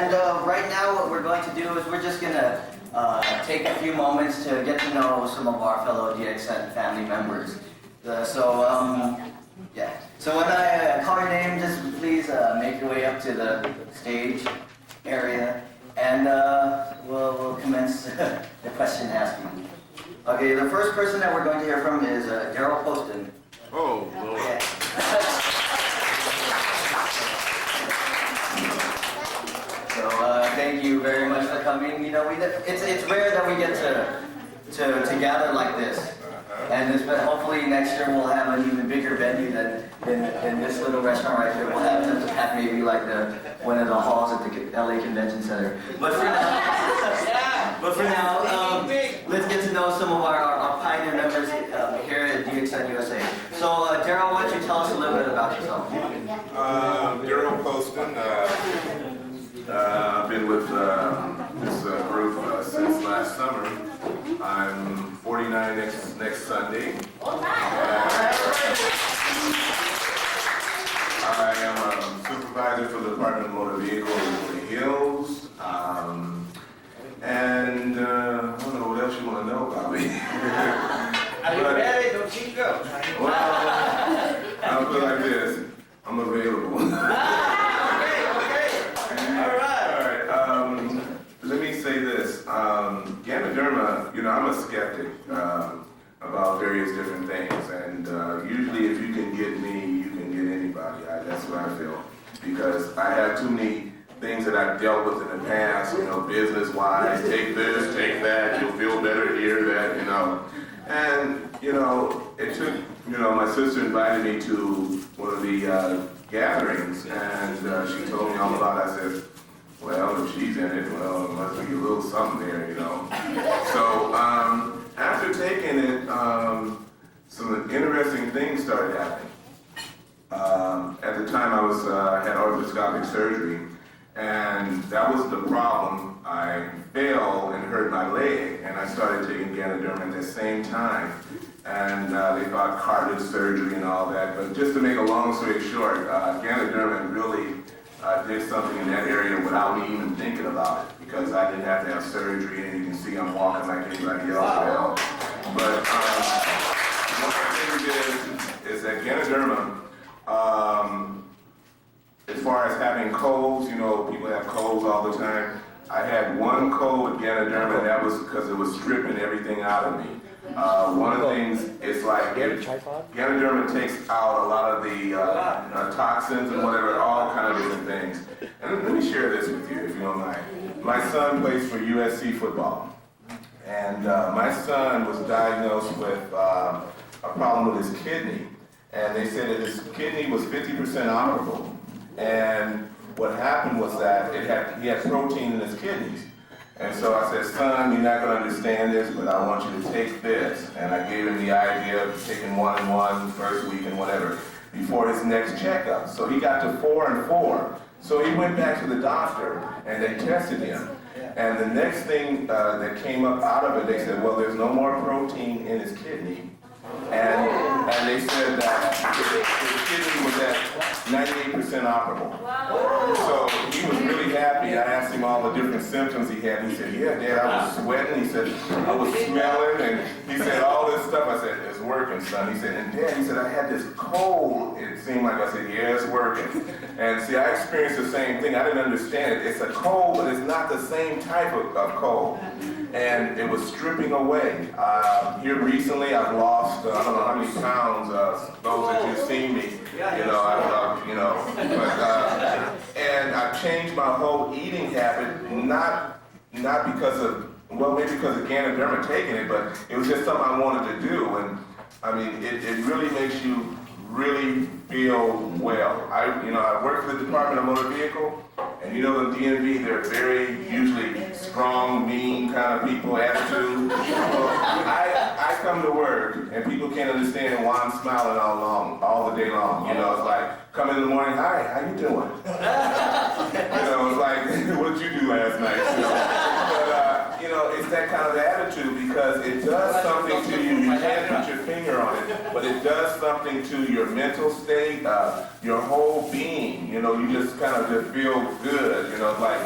And right now what we're going to do is we're just going to take a few moments to get to know some of our fellow DXN family members. Yeah. So when I call your name, just please make your way up to the stage area, and we'll commence the question asking. Okay, the first person that we're going to hear from is Daryl Poston. Oh, Lord. Yeah. So thank you very much for coming. You know, it's rare that we get to gather like this. And hopefully next year we'll have an even bigger venue than this little restaurant right here. We'll have to have maybe like one of the halls at the LA Convention Center. But for now, let's get to know some of our pioneer members here at DXN USA. So Daryl, why don't you tell us a little bit about yourself? Daryl Poston. I've been with this group since last summer. I'm 49 next Sunday. I am a supervisor for the Department of Motor Vehicles in the Hills. And I don't know what else you want to know about me. Are you ready to keep going? Well, I'll put it like this. I'm available. Let me say this. Ganoderma, you know, I'm a skeptic about various different things, and usually if you can get me, you can get anybody. That's what I feel, because I have too many things that I've dealt with in the past, you know, business-wise. Take this, take that, you'll feel better here, that, you know. And, you know, it took, you know, my sister invited me to one of the gatherings, and she told me all about it. I said, well, if she's in it, well, it must be a little something there, you know. So after taking it, some interesting things started happening. At the time, I had arthroscopic surgery, and that was the problem. I fell and hurt my leg, and I started taking Ganoderma at the same time. And they thought cartilage surgery and all that. But just to make a long story short, Ganoderma really did something in that area without me even thinking about it, because I didn't have to have surgery, and you can see I'm walking like anybody else now. But one thing is that Ganoderma, as far as having colds, you know, people have colds all the time. I had one cold with Ganoderma, and that was because it was stripping everything out of me. One of the things is like Ganoderma takes out a lot of the toxins and whatever, all kind of different things. And let me share this with you, if you don't mind. My son plays for USC football, and my son was diagnosed with a problem with his kidney, and they said that his kidney was 50% operable. And what happened was that he had protein in his kidneys. And so I said, son, you're not going to understand this, but I want you to take this. And I gave him the idea of taking 1 and 1 first week and whatever before his next checkup. So he got to 4 and 4. So he went back to the doctor and they tested him. And the next thing that came up out of it, they said, well, there's no more protein in his kidney. And they said that his kidney was at 98% operable. So he was really happy. I asked him all the different symptoms he had. He said, yeah, Dad, I was sweating. He said, I was smelling. And he said, all this stuff. I said, it's working, son. He said, and Dad, he said, I had this cold. It seemed like I said, yeah, it's working. And see, I experienced the same thing. I didn't understand it. It's a cold, but it's not the same type of cold. And it was stripping away. Here recently, I've lost, I don't know how many pounds, those that you've seen me, you know, and I've changed my whole eating habit, not because of, well, maybe because of Ganoderma taking it, but it was just something I wanted to do. And I mean, it really makes you really feel well. I work for the Department of Motor Vehicle, and you know the DMV, they're very usually strong, mean kind of people, attitude. Well, I come to work, and people can't understand why I'm smiling all the day long. You know, it's like, come in the morning, hi, how you doing? You know, it's like, what did you do last night? You know? But, you know, it's that kind of attitude, because it does something to you. You can't put your finger on it, but it does something to your mental state, your whole being. You know, you just kind of just feel good. You know, like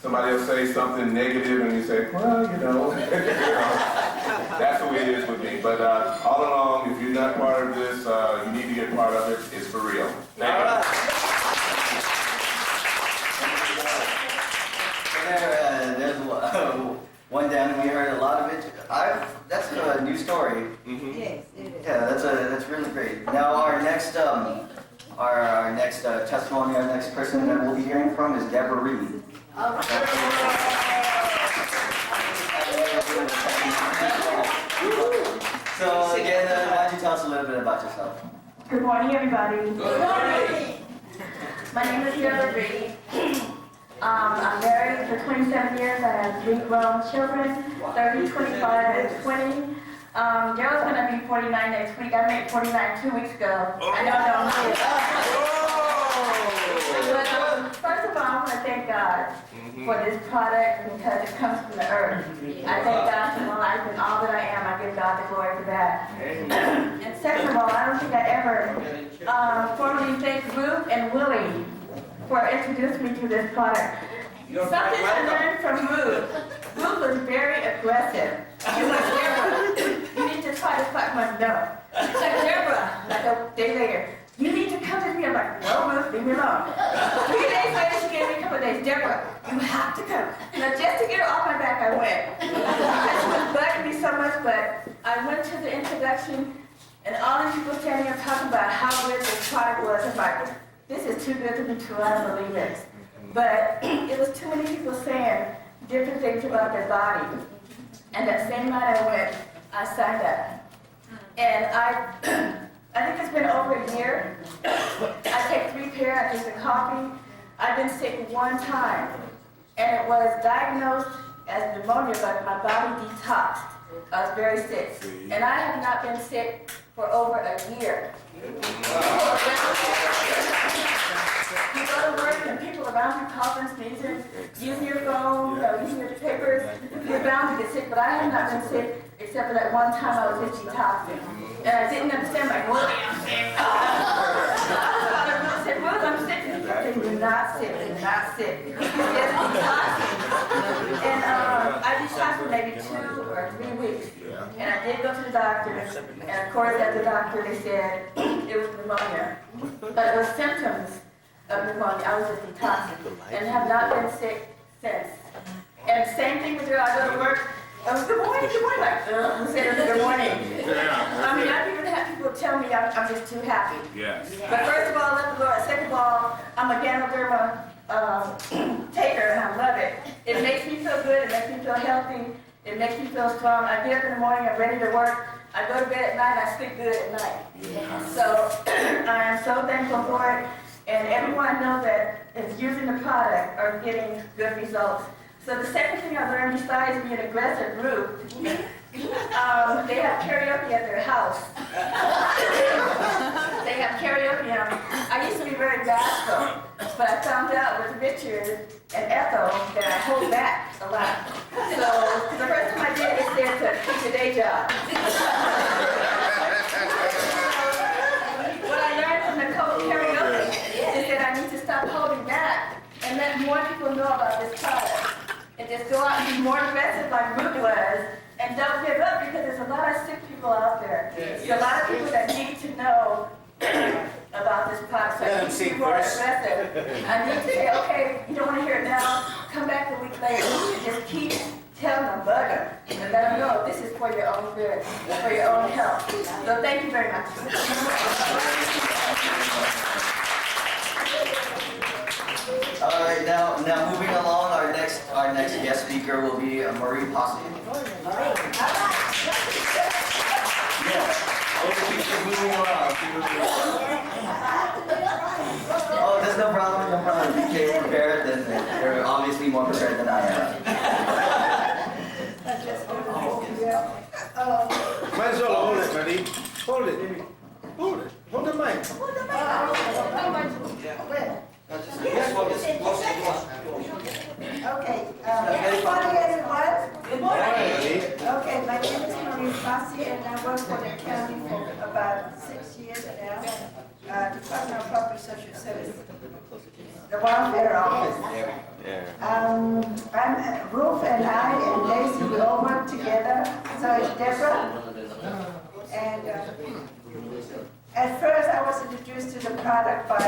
somebody will say something negative and you say, well, you know, that's the way it is with me. But all along, if you're not part of this, you need to get part of it. It's for real. Thank you. There's one down, we heard a lot of it. That's a new story. Yes, it is. Yeah, that's really great. Now our next testimony, our next person that we'll be hearing from is Deborah Reed. So again, why don't you tell us a little bit about yourself? Good morning, everybody. Good morning. My name is Deborah Reed. I'm married for 27 years. I have 3 grown children, 30, 25, and 20. Daryl's going to be 49 next week. I made 49 2 weeks ago. I don't know. But first of all, I want to thank God for this product because it comes from the earth. I thank God for my life and all that I am. I give God the glory for that. And second of all, I don't think I ever formally thanked Ruth and Willie for introducing me to this product. Something I learned from Ruth. Ruth was very aggressive. She was Deborah, you need to try to fuck my no. She's like, Deborah, like a day later, you need to come to me. I'm like, no, Ruth, leave me alone. 3 days later, she gave me a couple of days. Deborah, you have to come. Now, just to get her off my back, I went. She was bugging me so much, but I went to the introduction, and all these people standing up talking about how good this product was. I'm like, this is too good to be true. I don't believe it. But it was too many people saying different things about their body. And that same night I went, I signed up. And I think it's been over a year. I take 3 pear, I drink the coffee. I've been sick 1 time. And it was diagnosed as pneumonia, but my body detoxed. I was very sick. And I have not been sick for over a year. You go to work and people around you coughing, sneezing, using your phone, using your papers, you're bound to get sick, but I have not been sick except for that 1 time I was just detoxing. And I didn't understand, like, Willie, I'm sick. I said, Willie, I'm sick. And he kept saying, you're not sick, you're not sick. You're just detoxing. And I detoxed for maybe 2 or 3 weeks. And I did go to the doctor, and of course at the doctor they said it was pneumonia. But it was symptoms of pneumonia. I was just detoxing and have not been sick since. And same thing with her. I go to work. I was good morning, like, instead of good morning. I mean, I've even had people tell me I'm just too happy. Yes. But first of all, I love the Lord. Second of all, I'm a Ganoderma taker, and I love it. It makes me feel good. It makes me feel healthy. It makes me feel strong. I get up in the morning, I'm ready to work. I go to bed at night, and I sleep good at night. So I am so thankful for it. And everyone I know that is using the product are getting good results. So the second thing I learned, besides being aggressive, rude, they have karaoke at their house. They have karaoke. I used to be very bashful, but I found out with Richard and Ethel that I hold back a lot. So the first time I did it, they said to keep your day job. What I learned from the coach karaoke is that I need to stop holding back and let more people know about this product. And just go out and be more aggressive like Ruth was. And don't give up because there's a lot of sick people out there. There's a lot of people that need to know about this product. So I need to be more aggressive. I need to say, okay, you don't want to hear it now, come back a week later. Just keep telling them, bug them, and let them know this is for your own good, for your own health. So thank you very much. All right, now moving along, our next guest speaker will be Marie Posse. Yeah, keep moving around. Oh, there's no problem. No problem. If you came prepared, then they're obviously more prepared than I am. Might as well hold it, buddy. Hold it. Hold it. Hold the mic. Okay, good morning, everyone. Good morning. Okay, my name is Marie Posse, and I work for the county for about 6 years now. Department of Public Social Service, the welfare office. Ruth and I and Daisy, we all work together. So it's Deborah. And at first I was introduced to the product by,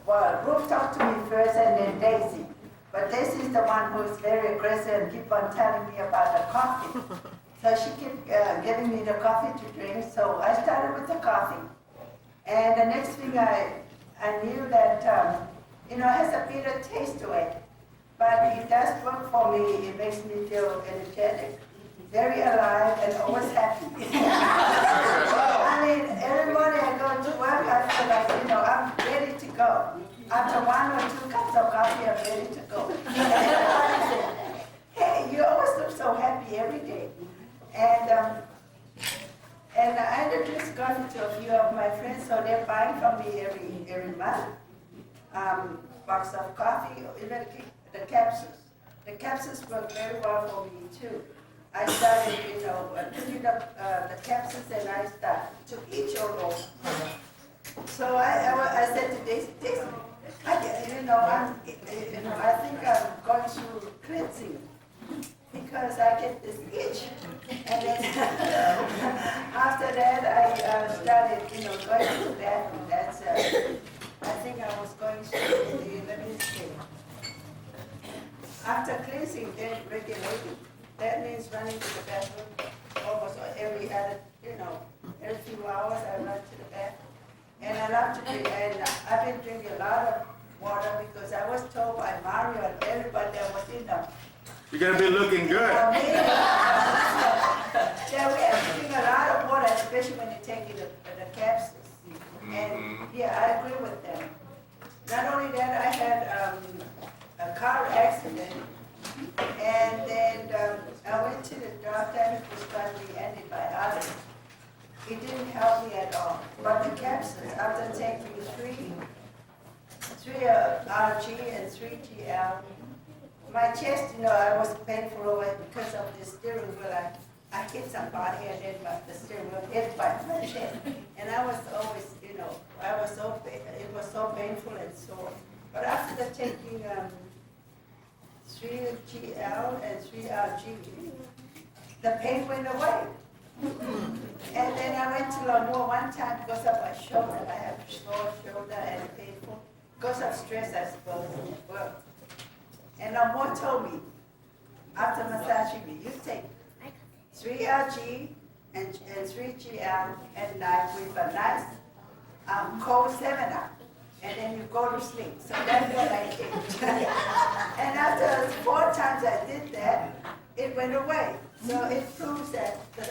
well, Ruth talked to me first and then Daisy. But Daisy is the one who is very aggressive and keep on telling me about the coffee. So she kept giving me the coffee to drink. So I started with the coffee. And the next thing I knew that, it has a bitter taste to it. But it does work for me. It makes me feel energetic, very alive, and always happy. I mean, every morning I go to work, I feel like, I'm ready to go. After 1 or 2 cups of coffee, I'm ready to go. Hey, you always look so happy every day. And I introduced coffee to a few of my friends, so they're buying from me every month. Box of coffee, even the capsules. The capsules work very well for me too. I started, picking up the capsules and I started to eat your roll. So I said to Daisy, I think I'm going through cleansing because I get this itch. And then after that, I started, going to the bathroom. That's, I think I was going through, let me see. After cleansing, then regulating. That means running to the bathroom almost every other, every few hours I run to the bathroom. And I love to drink, and I've been drinking a lot of water because I was told by Mario and everybody that was in them. You're gonna be looking good. Yeah, we have to drink a lot of water, especially when you're taking the capsules. And yeah, I agree with them. Not only that, I had a car accident, and then I went to the doctor and it was going to be antibiotics. It didn't help me at all. But the capsules, after taking three RG and 3 GL, my chest, I was painful over it because of the steering wheel. I hit somebody and then the steering wheel hit my chest. And I was always, it was so painful and sore. But after taking 3 GL and 3 RG, the pain went away. And then I went to Lamour one time because of my shoulder. I have a sore shoulder and painful. Because of stress, I suppose, at work. And Lamour told me, after massaging me, you take 3 RG and 3 GL at night with a nice cold 7-up. And then you go to sleep. So that's what I did. And after 4 times I did that, it went away. So it proves that the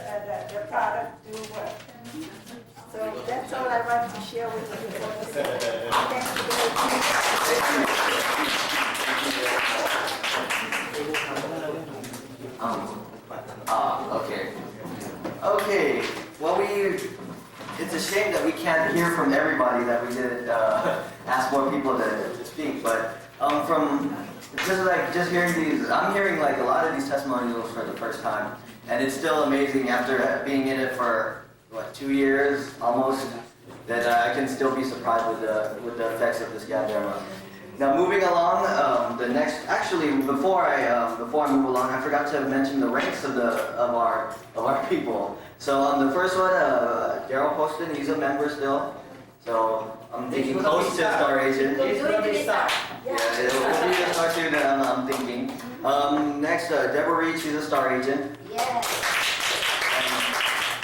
product do work. So that's all I want to share with you. Thank Okay. Okay. Well, it's a shame that we can't hear from everybody, that we didn't ask more people to speak. But from just hearing these, I'm hearing like a lot of these testimonials for the first time, and it's still amazing after being in it for 2 years almost, that I can still be surprised with the effects of this Gaderma. Now moving along, before I move along, I forgot to mention the ranks of our people. So the first one, Daryl Poston, he's a member still. So I'm thinking close to Star Agent. It's going to be Star. Yeah, it'll be a Star Student, I'm thinking. Next, Deborah Reed, she's a Star Agent. Yes.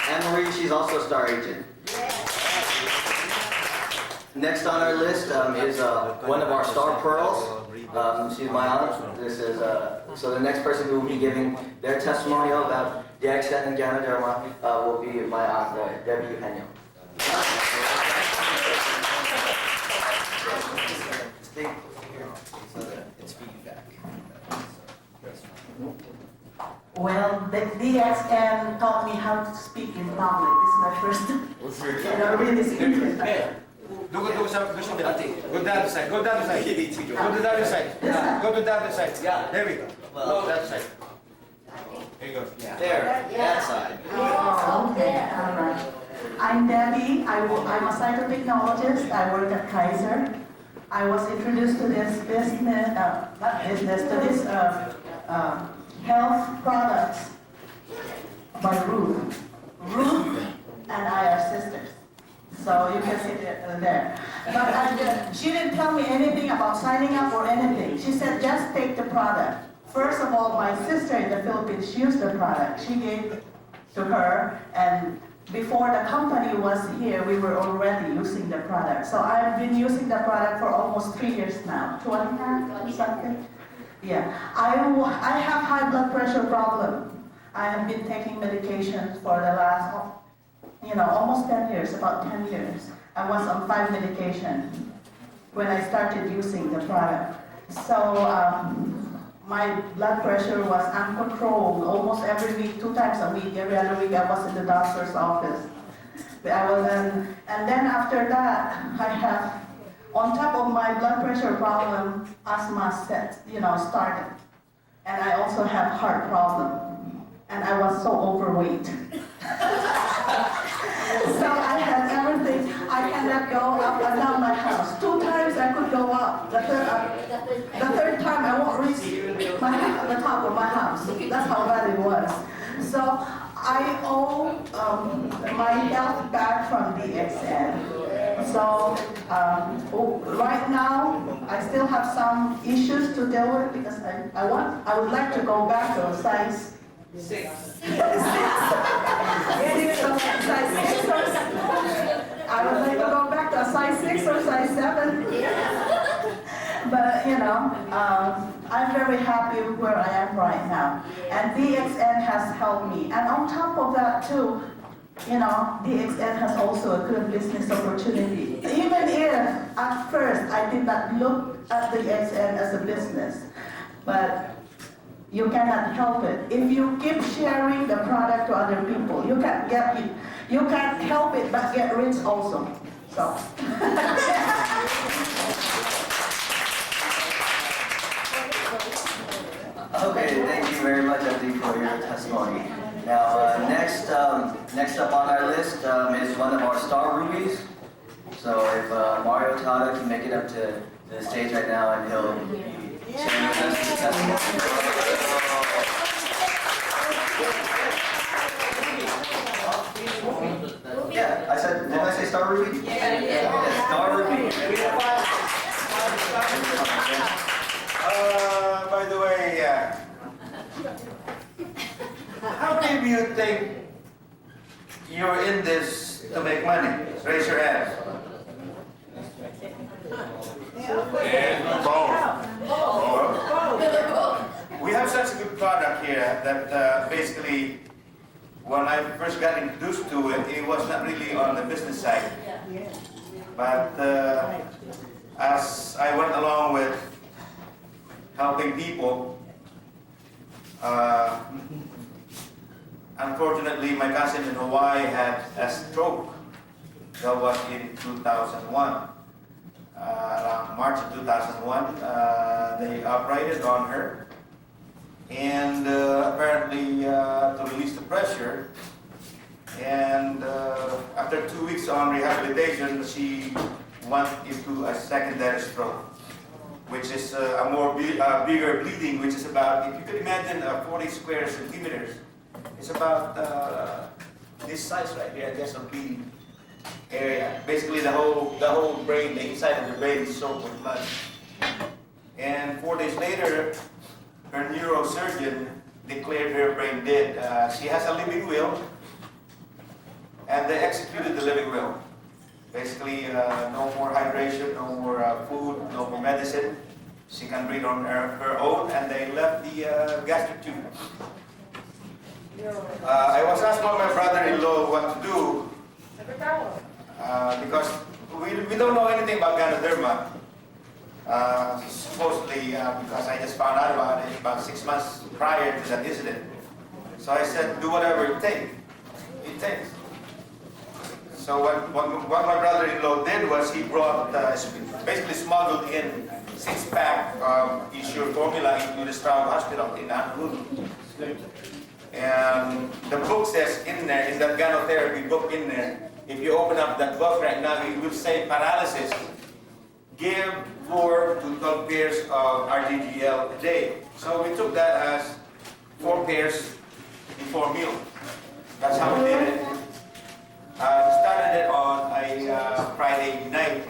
Anne Marie, she's also a Star Agent. Yes. Next on our list is one of our Star Pearls. She's my aunt. This is so the next person who will be giving their testimonial about DXN and Ganoderma will be my aunt, Debbie Eugenio. It's feedback. Well, the DXN taught me how to speak in public. This is my first, and I really secret. Go down the side. Go down the side. Go down the side. Go to the other side. Yeah. There we go. Go to that side. There you go. There, that side. Oh, okay, all right. I'm Debbie. I'm a psychotechnologist. I work at Kaiser. I was introduced to this business, not business, to this health products by Ruth. Ruth and I are sisters. So you can see it there. But she didn't tell me anything about signing up or anything. She said, just take the product. First of all, my sister in the Philippines used the product. She gave it to her, and before the company was here, we were already using the product. So I've been using the product for almost 3 years now. 2.5 something? Yeah. I have high blood pressure problem. I have been taking medication for the last, almost 10 years, about 10 years. I was on 5 medications when I started using the product. So my blood pressure was uncontrolled almost every week, 2 times a week. Every other week I was in the doctor's office. And then after that, I have, on top of my blood pressure problem, asthma started. And I also have heart problem. And I was so overweight. So I had everything. I cannot go up and down my house. 2 times I could go up. The third time I won't reach the top of my house. That's how bad it was. So I owe my health back from DXN. So right now I still have some issues to deal with because I would like to go back to a size 6. I would like to go back to a size 6 or size 7. But I'm very happy with where I am right now. And DXN has helped me. And on top of that too, DXN has also a good business opportunity. Even if at first I did not look at DXN as a business, but you cannot help it. If you keep sharing the product to other people, you can't help it but get rich also. So. Okay, thank you very much, Abdi, for your testimony. Now, next up on our list is one of our star rubies. So if Mario Tada can make it up to the stage right now, and he'll be sharing with us his testimony. Yeah, I said, didn't I say star ruby? Yeah, star ruby. By the way, how many of you think you're in this to make money? Raise your hands. We have such a good product here that basically, when I first got introduced to it, it was not really on the business side. But as I went along with helping people, unfortunately, my cousin in Hawaii had a stroke. That was in 2001. Around March of 2001, they operated on her. And apparently to release the pressure. And after 2 weeks on rehabilitation, she went into a secondary stroke, which is a bigger bleeding, which is about, if you could imagine 40 square centimeters, it's about this size right here, I guess, of bleeding area. Basically the whole brain, the inside of the brain is soaked with blood. And 4 days later, her neurosurgeon declared her brain dead. She has a living will, and they executed the living will. Basically, no more hydration, no more food, no more medicine. She can breathe on her own, and they left the gastric tube. I was asked by my brother-in-law what to do, because we don't know anything about Ganoderma. Supposedly, because I just found out about it about 6 months prior to that incident. So I said, do whatever it takes. So what my brother-in-law did was he brought, basically smuggled in 6-pack insured formula into the Stroud Hospital in Honolulu. And the book says in there, in that gynotherapy book in there, if you open up that book right now, it will say paralysis. give 4 to 12 pairs of RGGL a day. So we took that as 4 pairs before meal. That's how we did it. We started it on a Friday night.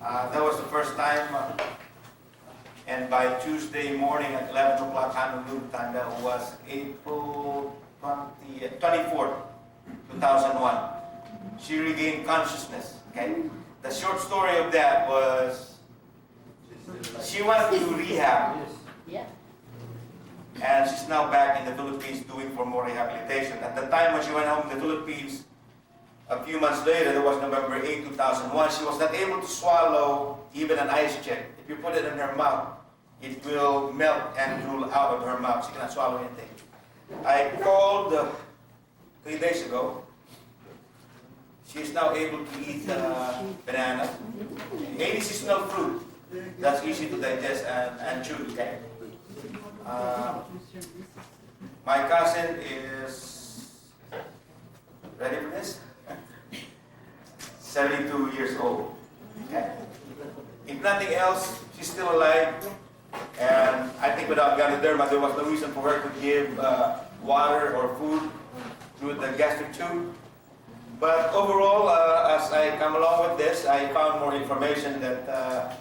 That was the first time. And by Tuesday morning at 11 o'clock Honolulu time, that was April 24th, 2001. She regained consciousness, okay? The short story of that was, she went to rehab, and she's now back in the Philippines doing for more rehabilitation. At the time when she went home in the Philippines, a few months later, that was November 8, 2001, she was not able to swallow even an ice chip. If you put it in her mouth, it will melt and drool out of her mouth. She cannot swallow anything. I called 3 days ago. She's now able to eat banana, any seasonal fruit. That's easy to digest and chew. Okay? My cousin is ready for this. 72 years old. Okay? If nothing else, she's still alive. And I think without Ganoderma, there was no reason for her to give water or food through the gastric tube. But overall, as I come along with this, I found more information that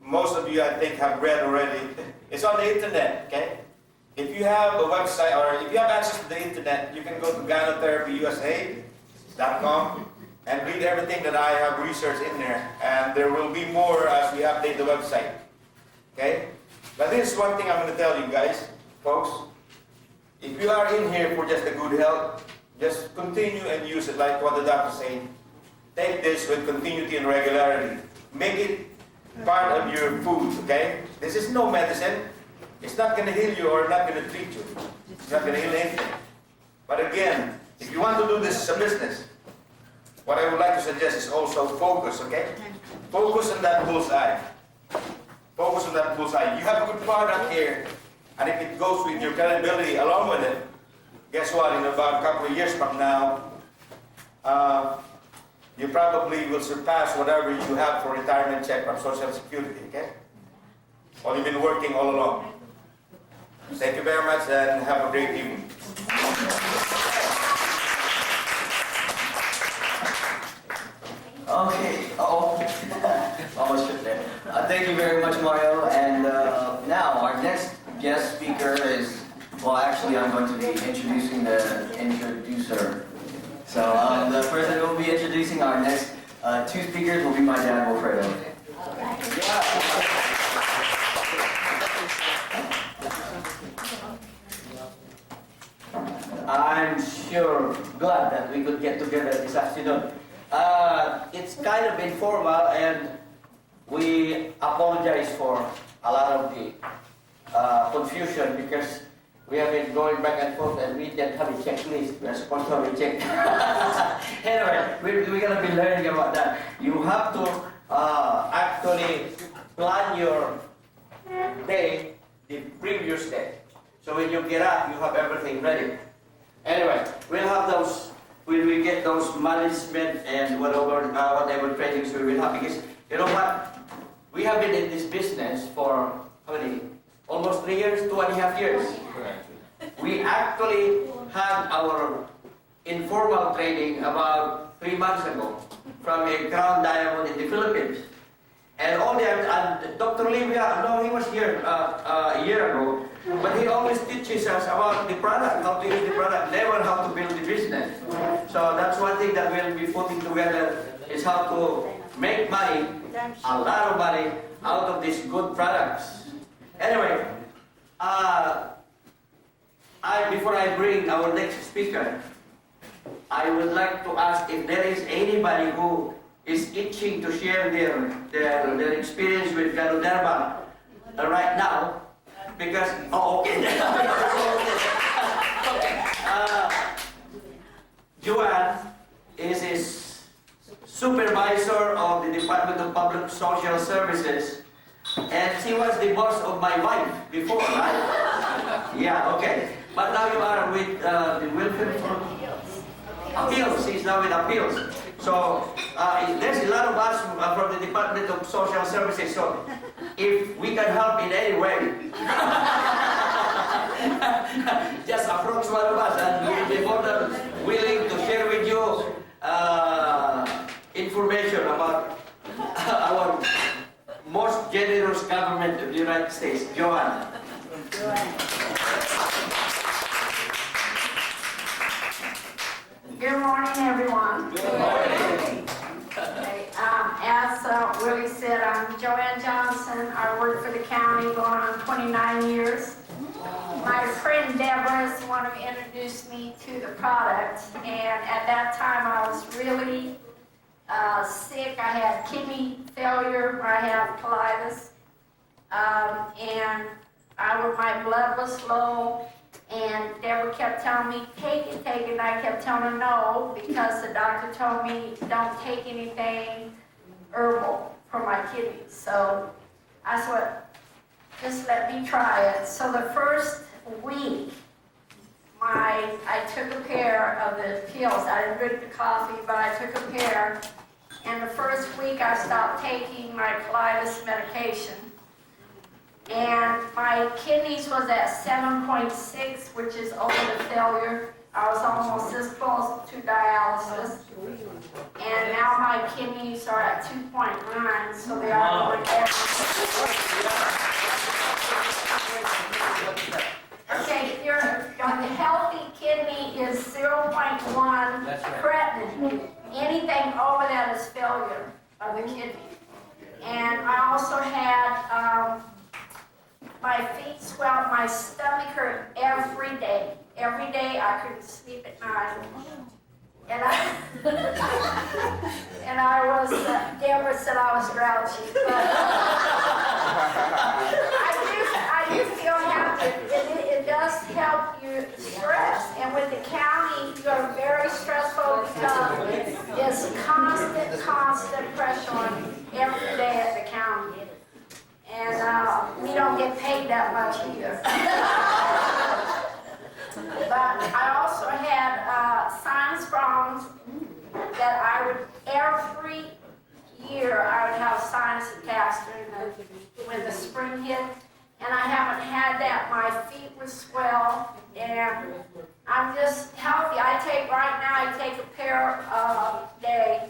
most of you, I think, have read already. It's on the internet, okay? If you have a website, or if you have access to the internet, you can go to gynotherapyusa.com and read everything that I have researched in there. And there will be more as we update the website, okay? But this is one thing I'm going to tell you guys, folks. If you are in here for just a good health, just continue and use it like what the doctor said. Take this with continuity and regularity. Make it part of your food, okay? This is no medicine. It's not going to heal you or not going to treat you. It's not going to heal anything. But again, if you want to do this as a business, what I would like to suggest is also focus, okay? Focus on that bullseye. Focus on that bullseye. You have a good product here, and if it goes with your credibility along with it, guess what? In about a couple of years from now, you probably will surpass whatever you have for retirement check from Social Security, okay? Or you've been working all along. Thank you very much and have a great evening. Okay, almost tripped there. Thank you very much, Mario. And now our next guest speaker is, well, actually, I'm going to be introducing the introducer. So the person who will be introducing our next 2 speakers will be my dad, Wilfredo. I'm sure glad that we could get together this afternoon. It's kind of informal, and we apologize for a lot of the confusion because we have been going back and forth and we didn't have a checklist. We're supposed to have a check. Anyway, we're going to be learning about that. You have to actually plan your day the previous day. So when you get up, you have everything ready. Anyway, we'll have those, we get those management and whatever trainings we will have, because you know what? We have been in this business for how many? Almost 3 years, 2.5 years. We actually had our informal training about 3 months ago from a crown diamond in the Philippines. And all Dr. Livia, no, he was here a year ago, but he always teaches us about the product, how to use the product, never how to build the business. So that's one thing that we'll be putting together, is how to make money, a lot of money, out of these good products. Anyway, before I bring our next speaker, I would like to ask if there is anybody who is itching to share their experience with Ganoderma right now, because, Joanne is his supervisor of the Department of Public Social Services, and she was the boss of my wife before, right? Yeah, okay. But now you are with the Welfare for Appeals. She's now with Appeals. So there's a lot of us from the Department of Social Services. So if we can help in any way, just approach one of us, and we'll be more than willing to share with you information about our most generous government of the United States. Joanne. Good morning, everyone. Good morning. Okay, as Willie said, I'm Joanne Johnson. I work for the county going on 29 years. My friend Deborah is the one who introduced me to the product, and at that time I was really sick. I had kidney failure, I have colitis, and my blood was low. And Deborah kept telling me, take it, and I kept telling her no, because the doctor told me, don't take anything herbal for my kidneys. So I said, just let me try it. So the first week, I took a pair of the pills. I didn't drink the coffee, but I took a pair. And the first week I stopped taking my colitis medication. And my kidneys was at 7.6, which is over the failure. I was almost this close to dialysis. And now my kidneys are at 2.9, so they are over there. Okay, your healthy kidney is 0.1 creatinine. Anything over that is failure of the kidney. And I also had my feet swelled, my stomach hurt every day. Every day I couldn't sleep at night. And I was, Deborah said I was grouchy. But I do feel happy. It does help you stress. And with the county, you're very stressful because it's constant pressure on you every day at the county. And we don't get paid that much either. But I also had sinus problems that I would, every year I would have sinus attacks when the spring hit. And I haven't had that. My feet would swell, and I'm just healthy. Right now I take a pair a day.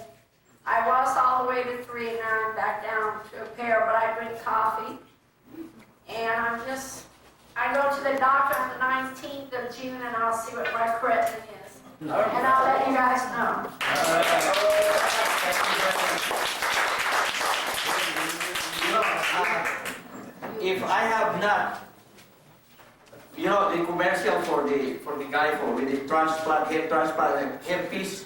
I was all the way to 3, and now I'm back down to a pair, but I drink coffee. And I go to the doctor on the 19th of June, and I'll see what my creatinine is. And I'll let you guys know. If I have not, the commercial for the guy with the transplant, hair piece,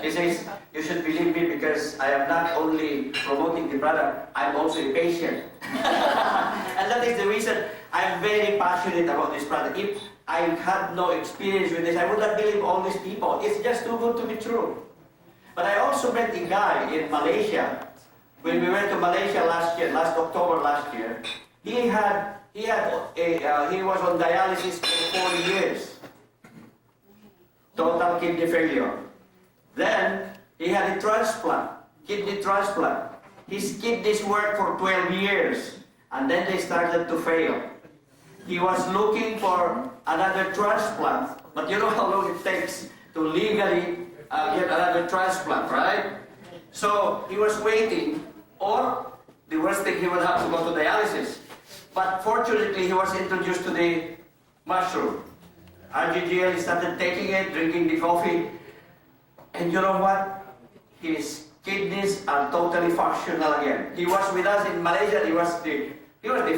he says, you should believe me because I am not only promoting the product, I'm also a patient. And that is the reason I'm very passionate about this product. If I had no experience with this, I would not believe all these people. It's just too good to be true. But I also met a guy in Malaysia. When we went to Malaysia last October last year, he was on dialysis for 4 years. Total kidney failure. Then he had a kidney transplant. His kidneys worked for 12 years, and then they started to fail. He was looking for another transplant, but you know how long it takes to legally get another transplant, right? So he was waiting, or the worst thing, he would have to go to dialysis. But fortunately, he was introduced to the mushroom. RGGL, he started taking it, drinking the coffee, and you know what? His kidneys are totally functional again. He was with us in Malaysia. He was the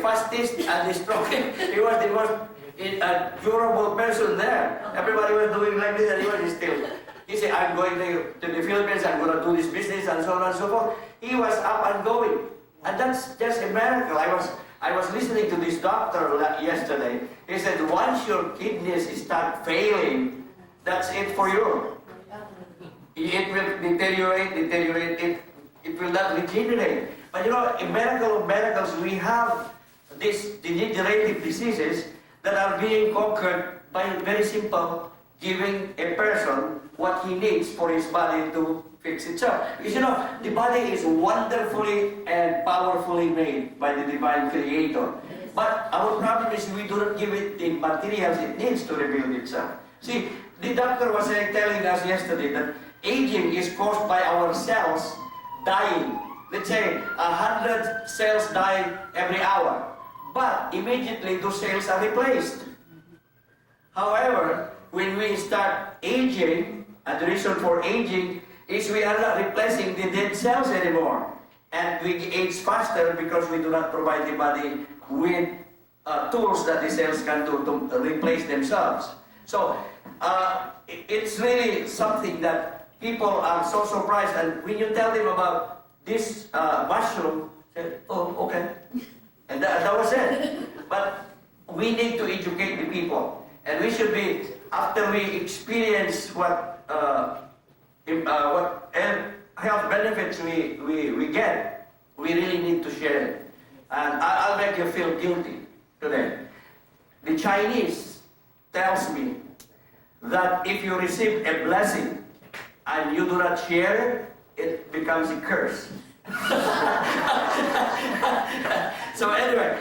fastest and the strongest. He was the most durable person there. Everybody was doing like this, and he was still. He said, I'm going to the Philippines, I'm going to do this business, and so on and so forth. He was up and going. And that's just a miracle. I was listening to this doctor yesterday. He said, once your kidneys start failing, that's it for you. It will deteriorate, it will not regenerate. But you know, a miracle of miracles, we have these degenerative diseases that are being conquered by very simple, giving a person what he needs for his body to fix itself. Because you know, the body is wonderfully and powerfully made by the divine creator. But our problem is we do not give it the materials it needs to rebuild itself. See, the doctor was telling us yesterday that aging is caused by our cells dying. Let's say 100 cells die every hour, but immediately those cells are replaced. However, when we start aging, and the reason for aging is we are not replacing the dead cells anymore. And we age faster because we do not provide the body with tools that the cells can do to replace themselves. So it's really something that people are so surprised, and when you tell them about this mushroom, say, oh, okay. And that was it. But we need to educate the people. And we should be, after we experience what health benefits we get, we really need to share it. And I'll make you feel guilty today. The Chinese tells me that if you receive a blessing and you do not share it, it becomes a curse. So anyway,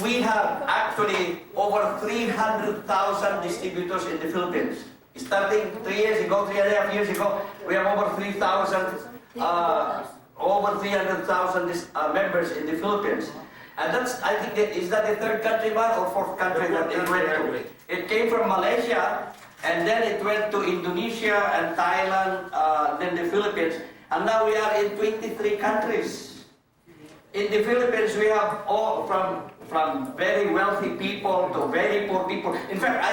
we have actually over 300,000 distributors in the Philippines. Starting 3 years ago, 3.5 years ago, we have over 300,000 members in the Philippines. And that's, I think, is that the third country, man, or fourth country that it went to? It came from Malaysia, and then it went to Indonesia and Thailand, then the Philippines. And now we are in 23 countries. In the Philippines, we have all from very wealthy people to very poor people. In fact, I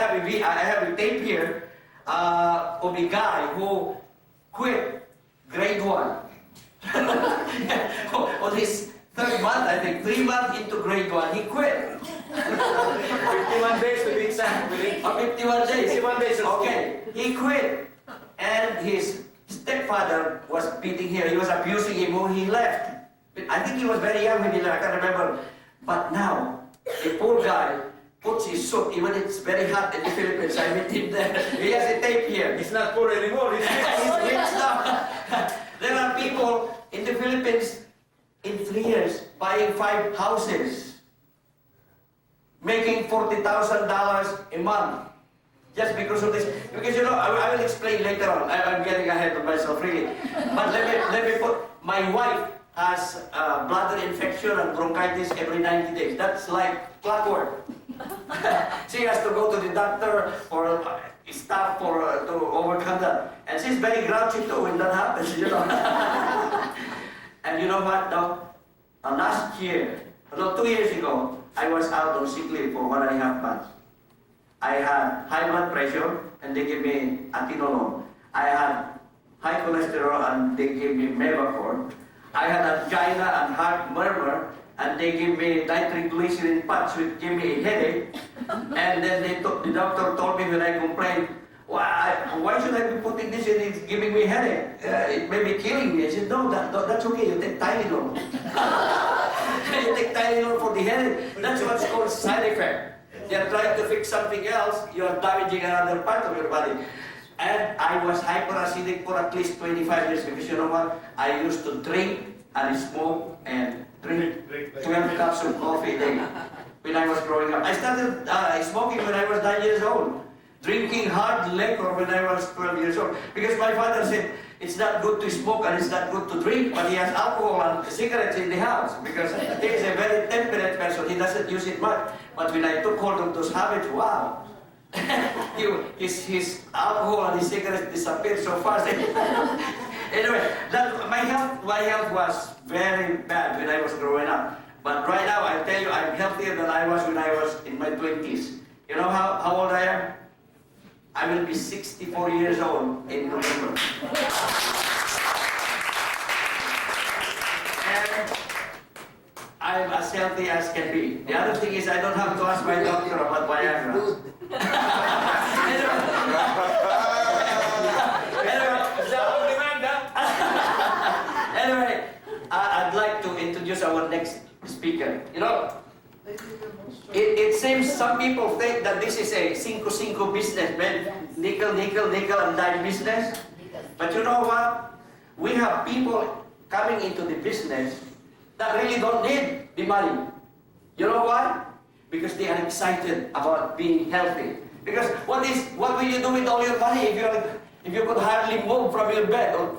have a tape here of a guy who quit grade 1. On his third month, I think, 3 months into grade 1, he quit. 51 days to be exact. 51 days. 51 days. Okay, he quit. And his stepfather was beating him. He was abusing him when he left. I think he was very young when he left. I can't remember. But now, the poor guy puts his suit, even it's very hot in the Philippines. I met him there. He has a tape here. He's not poor anymore. He's Rich now. There are people in the Philippines in 3 years buying 5 houses, making $40,000 a month. Just because of this. Because you know, I will explain later on. I'm getting ahead of myself really. But let me put, my wife has bladder infection and bronchitis every 90 days. That's like clockwork. She has to go to the doctor for stuff to overcome that. And she's very grouchy too when that happens, you know. And you know what now? Last year, 2 years ago, I was out on sick leave for 1.5 months. I had high blood pressure and they gave me atenolol. I had high cholesterol and they gave me Mevacor. I had angina and heart murmur and they gave me nitroglycerin patch which gave me a headache. And then the doctor told me when I complained, why should I be putting this in? It's giving me headache. It may be killing me. I said, no, that's okay. You take Tylenol. You take Tylenol for the headache. That's what's called side effect. You're trying to fix something else, you're damaging another part of your body. And I was hyperacidic for at least 25 years because you know what? I used to drink and smoke and drink 12 cups of coffee a day when I was growing up. I started smoking when I was 9 years old. Drinking hard liquor when I was 12 years old. Because my father said, it's not good to smoke and it's not good to drink, but he has alcohol and cigarettes in the house. Because he is a very temperate person, he doesn't use it much. But when I took hold of those habits, wow. his alcohol and his cigarettes disappeared so fast. Anyway, my health was very bad when I was growing up. But right now, I tell you, I'm healthier than I was when I was in my 20s. You know how old I am? I will be 64 years old in November. And I'm as healthy as can be. The other thing is I don't have to ask my doctor about Viagra. Anyway, I'd like to introduce our next speaker. You know, it seems some people think that this is a 5-5 business, man. nickel, and dime business. But you know what? We have people coming into the business that really don't need the money. You know why? Because they are excited about being healthy. Because what will you do with all your money if you could hardly move from your bed? Or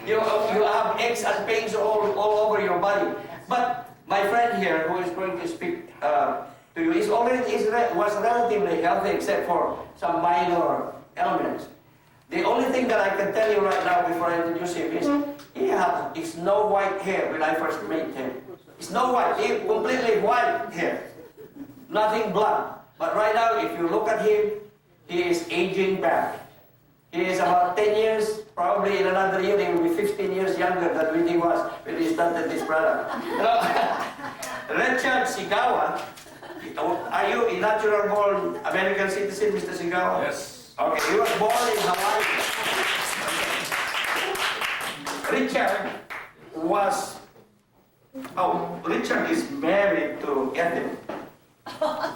you have aches and pains all over your body. But my friend here, who is going to speak to you, was relatively healthy except for some minor ailments. The only thing that I can tell you right now before I introduce him is he had snow white hair when I first met him. Snow white, completely white hair, nothing blonde. But right now, if you look at him, he is aging back. He is about 10 years, probably in another year, he will be 15 years younger than when he was when he started this product. You know, Richard Sigawa, are you a natural born American citizen, Mr. Sigawa? Yes. Okay, he was born in Hawaii. Richard is married to Ethel.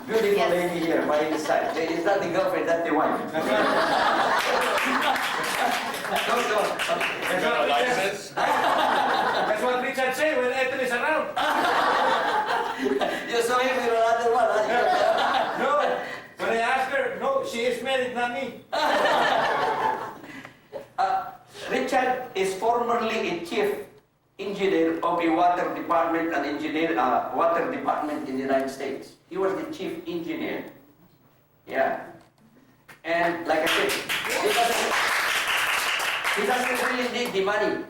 Beautiful lady here by his side. Is that the girlfriend, that's the wife? No. You got a license? That's what Richard said when Ethel is around. You saw him with another one, huh? No, when I asked her, no, she is married, not me. Richard is formerly a chief engineer of a water department water department in the United States. He was the chief engineer. Yeah. And like I said, he doesn't really need the money.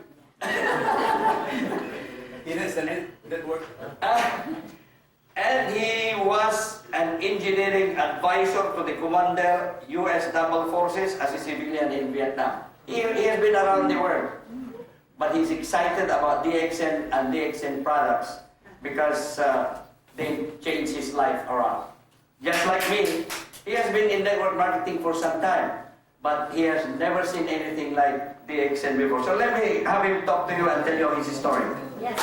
He needs the network. And he was an engineering advisor to the commander, U.S. Naval Forces as a civilian in Vietnam. He has been around the world. But he's excited about DXN and DXN products because they changed his life around. Just like me, he has been in network marketing for some time, but he has never seen anything like DXN before. So let me have him talk to you and tell you his story. Yes.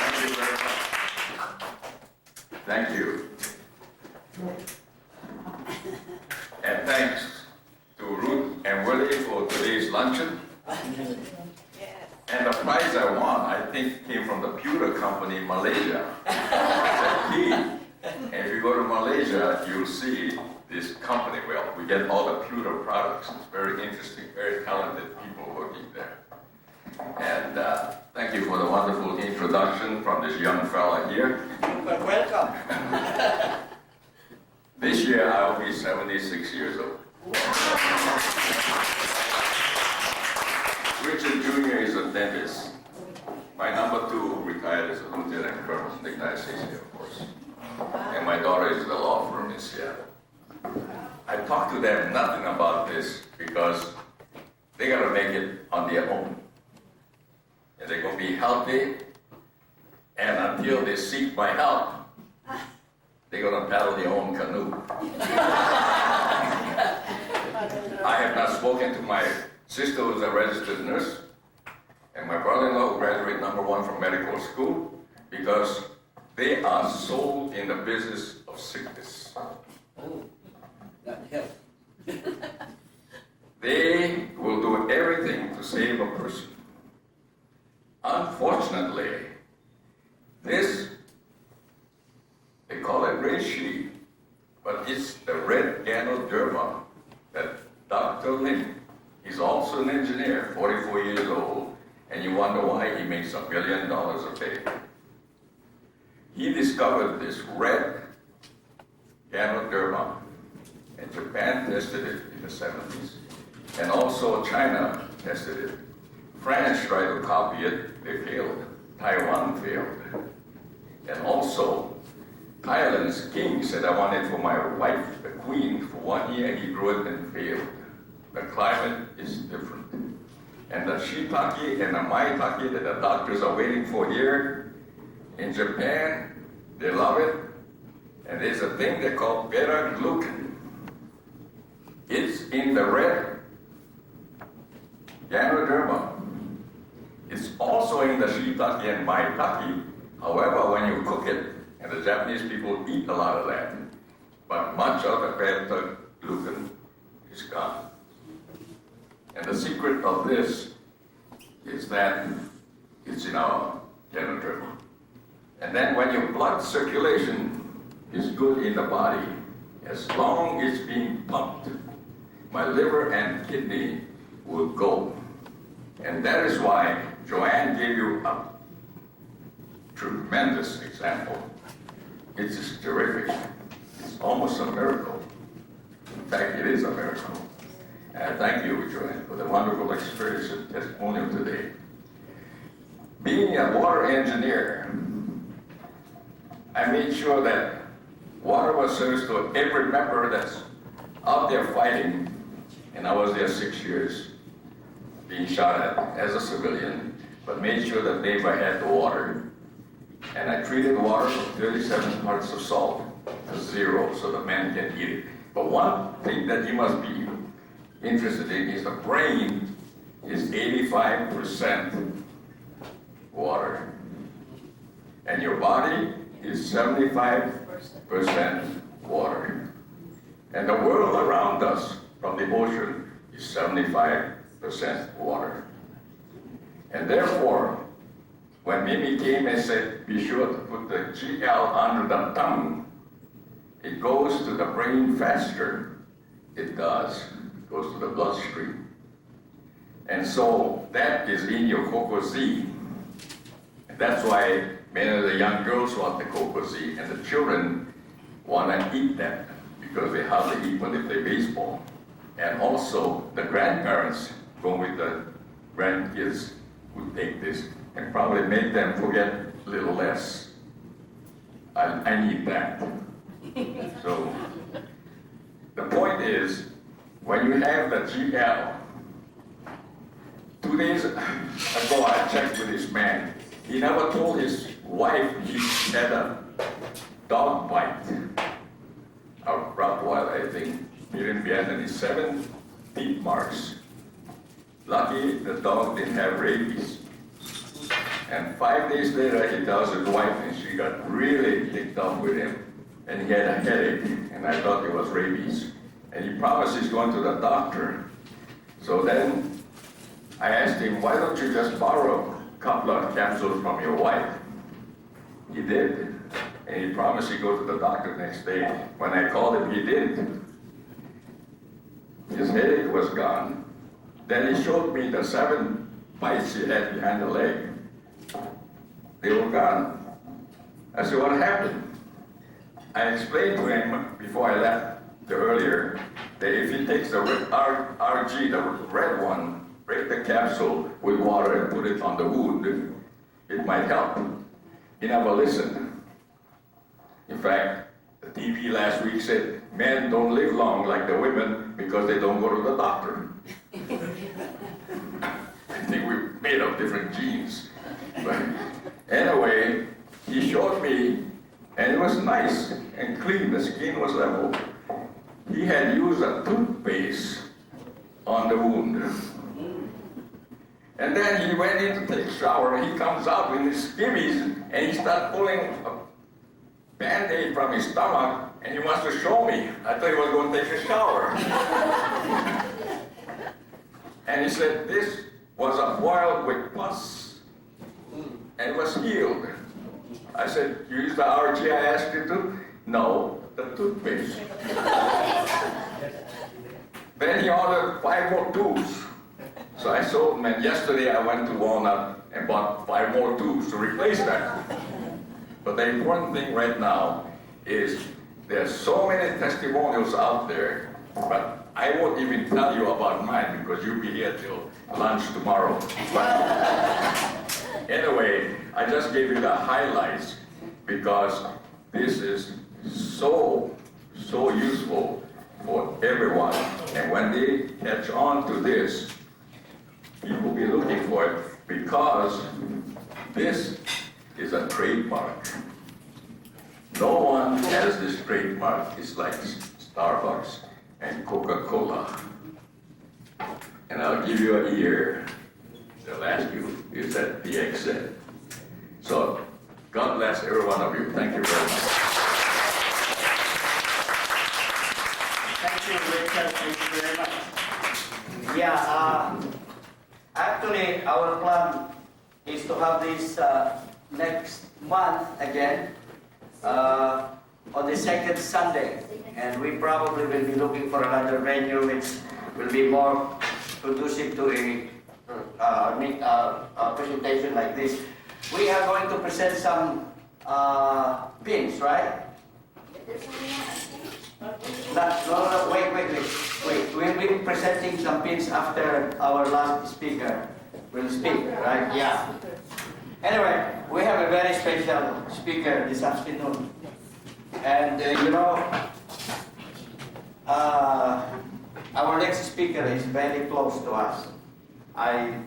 Thank you very much. Thank you. And thanks to Ruth and Willie for today's luncheon. And the prize I won, I think, came from the pewter company in Malaysia. It's a key. And if you go to Malaysia, you'll see this company. Well, we get all the pewter products. It's very interesting, very talented people working there. And thank you for the wonderful introduction from this young fella here. But welcome. This year, I'll be 76 years old. Richard Jr. is a dentist. My number 2 retired as a lieutenant colonel in the United States Air Force. And my daughter is at a law firm in Seattle. I talked to them nothing about this because they gotta make it on their own. And they're gonna be healthy, and until they seek my help, they're gonna paddle their own canoe. I have not spoken to my sister who's a registered nurse, and my brother-in-law who graduated #1 from medical school, because they are sold in the business of sickness. Oh, that helps. They will do everything to save a person. Unfortunately, this, they call it red sheet, but it's the red ganoderma that Dr. Lin, he's also an engineer, 44 years old, and you wonder why he makes $1 billion a day. He discovered this red ganoderma, and Japan tested it in the 70s, and also China tested it. France tried to copy it, they failed. Taiwan failed. And also, Thailand's king said, I want it for my wife, the queen, for 1 year, and he grew it and failed. The climate is different. And the shiitake and the maitake that the doctors are waiting for here, in Japan, they love it. And there's a thing they call beta-glucan. It's in the red ganoderma. It's also in the shiitake and maitake. However, when you cook it, and the Japanese people eat a lot of that, but much of the beta glucan is gone. And the secret of this is that it's in our genitals. And then when your blood circulation is good in the body, as long as it's being pumped, my liver and kidney will go. And that is why Joanne gave you a tremendous example. It's just terrific. It's almost a miracle. In fact, it is a miracle. And I thank you, Joanne, for the wonderful experience and testimonial today. Being a water engineer, I made sure that water was served to every member that's out there fighting. And I was there 6 years, being shot at as a civilian, but made sure that they had the water. And I treated water with 37 parts of salt to 0 so the men can eat it. But one thing that you must be interested in is the brain is 85% water. And your body is 75% water. And the world around us from the ocean is 75% water. And therefore, when Mimi came and said, be sure to put the GL under the tongue, it goes to the brain faster. It does. It goes to the bloodstream. And so that is in your Cocoa Z. And that's why many of the young girls want the Cocoa Z, and the children want to eat that because they hardly eat when they play baseball. And also the grandparents go with the grandkids who take this and probably make them forget a little less. I need that. So the point is, when you have the GL, 2 days ago I checked with this man. He never told his wife he had a dog bite. A Rottweiler, I think. Here in Vietnam, 7 teeth marks. Lucky the dog didn't have rabies. And 5 days later, he tells his wife, and she got really ticked off with him. And he had a headache, and I thought it was rabies. And he promised he's going to the doctor. So then I asked him, why don't you just borrow a couple of capsules from your wife? He did. And he promised he'd go to the doctor next day. When I called him, he didn't. His headache was gone. Then he showed me the 7 bites he had behind the leg. They were gone. I said, what happened? I explained to him before I left earlier that if he takes the RG, the red one, break the capsule with water and put it on the wound, it might help. He never listened. In fact, the TV last week said men don't live long like the women because they don't go to the doctor. I think we're made of different genes. But anyway, he showed me, and it was nice and clean. The skin was level. He had used a toothpaste on the wound. And then he went in to take a shower, and he comes out with his skivvies, and he starts pulling a Band-Aid from his stomach, and he wants to show me. I thought he was going to take a shower. And he said, this was a boil with pus, and it was healed. I said, you used the RG I asked you to? No, the toothpaste. Then he ordered 5 more tubes. So I sold them, and yesterday I went to Walnut and bought 5 more tubes to replace that. But the important thing right now is there's so many testimonials out there, but I won't even tell you about mine because you'll be here till lunch tomorrow. But anyway, I just gave you the highlights because this is so useful for everyone. And when they catch on to this, you will be looking for it because this is a trademark. No one has this trademark. It's like Starbucks and Coca-Cola. And I'll give you a year. They'll ask you, is that DXN? So God bless every one of you. Thank you very much. Thank you, Richard. Thank you very much. Yeah, actually, our plan is to have this next month again on the second Sunday. And we probably will be looking for another venue which will be more conducive to a presentation like this. We are going to present some pins, right? No, wait. We'll be presenting some pins after our last speaker will speak, right? Yeah. Anyway, we have a very special speaker this afternoon. And our next speaker is very close to us. I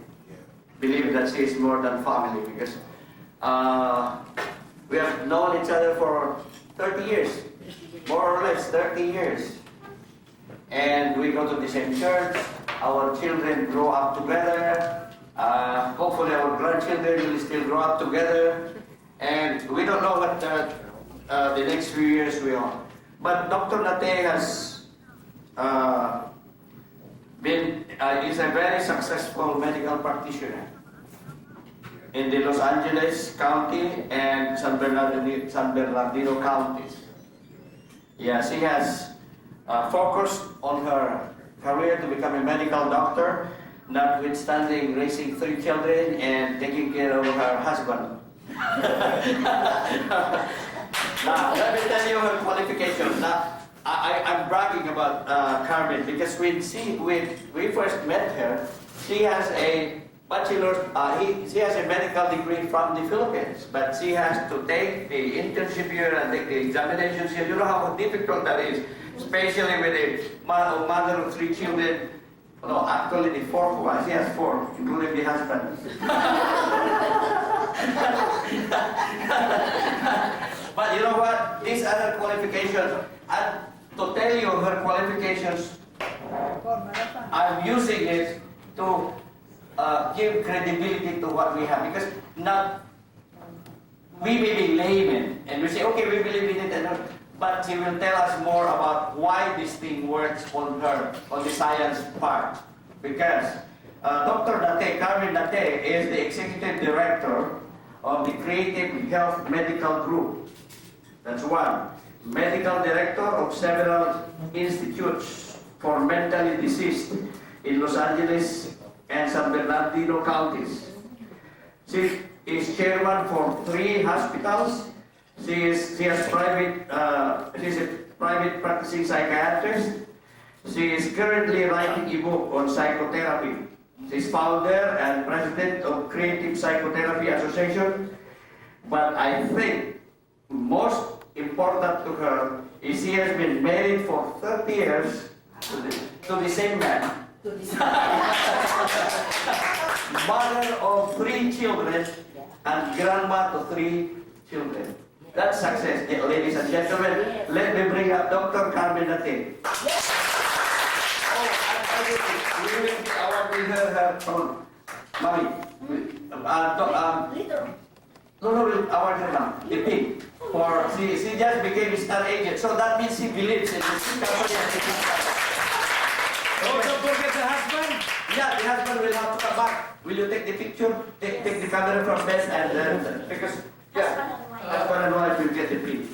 believe that she is more than family because we have known each other for 30 years, more or less 30 years. And we go to the same church, our children grow up together, hopefully our grandchildren will still grow up together, and we don't know what the next few years will. But Dr. Nate has is a very successful medical practitioner in the Los Angeles County and San Bernardino counties. Yeah, she has focused on her career to become a medical doctor, notwithstanding raising 3 children and taking care of her husband. Now, let me tell you her qualifications. Now, I'm bragging about Carmen because when we first met her, she has a bachelor's, she has a medical degree from the Philippines, but she has to take the internship here and take the examinations here. You know how difficult that is, especially with a mother of 3 children. No, actually the 4th one. She has 4, including the husband. But you know what? These are her qualifications. And to tell you her qualifications, I'm using it to give credibility to what we have, because we may be laymen and we say, okay, we believe in it, but she will tell us more about why this thing works on the science part. Because Dr. Nate, Carmen Nate, is the executive director of the Creative Health Medical Group. That's one. Medical director of several institutes for mentally diseased in Los Angeles and San Bernardino counties. She is chairman for 3 hospitals. She's a private practicing psychiatrist. She is currently writing a book on psychotherapy. She's founder and president of Creative Psychotherapy Association. But I think most important to her is she has been married for 30 years to the same man. Mother of 3 children and grandma to 3 children. That's success, ladies and gentlemen. Let me bring up Dr. Carmen Nate. We will be awarding her phone. Mommy. No, we'll award her now. The pin. For she just became a star agent, so that means she believes in this company. Oh, don't forget the husband. Yeah, the husband will have to come back. Will you take the picture? Take the camera from best and because husband and wife will get the pin.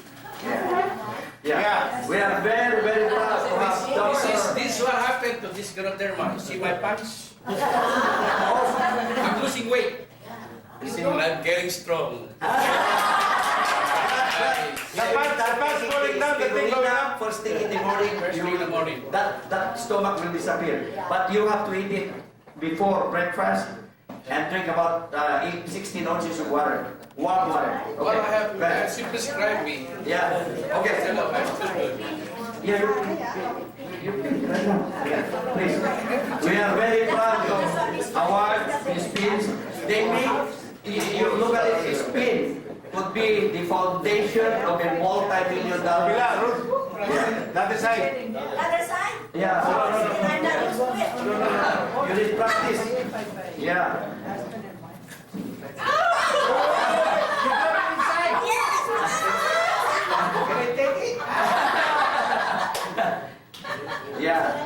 Yeah. We are very, very proud to have This is what happened to this Ganoderma. You see my pants? I'm losing weight. I'm getting strong. The pants falling down, the thing going up. First thing in the morning, First thing in the morning. that stomach will disappear. But you have to eat it before breakfast and drink about 16 ounces of water. Warm water. Okay. Well, I have she prescribed me. Yeah. Okay. Hello, I'm still good. Yeah, you right now. Yeah, please. We are very proud to award these pins. They make, you look at it, this pin could be the foundation of a multi-million-dollar. Yeah. That side. Other side? Yeah. I'm not used to it. No. You need practice. Yeah. Yeah.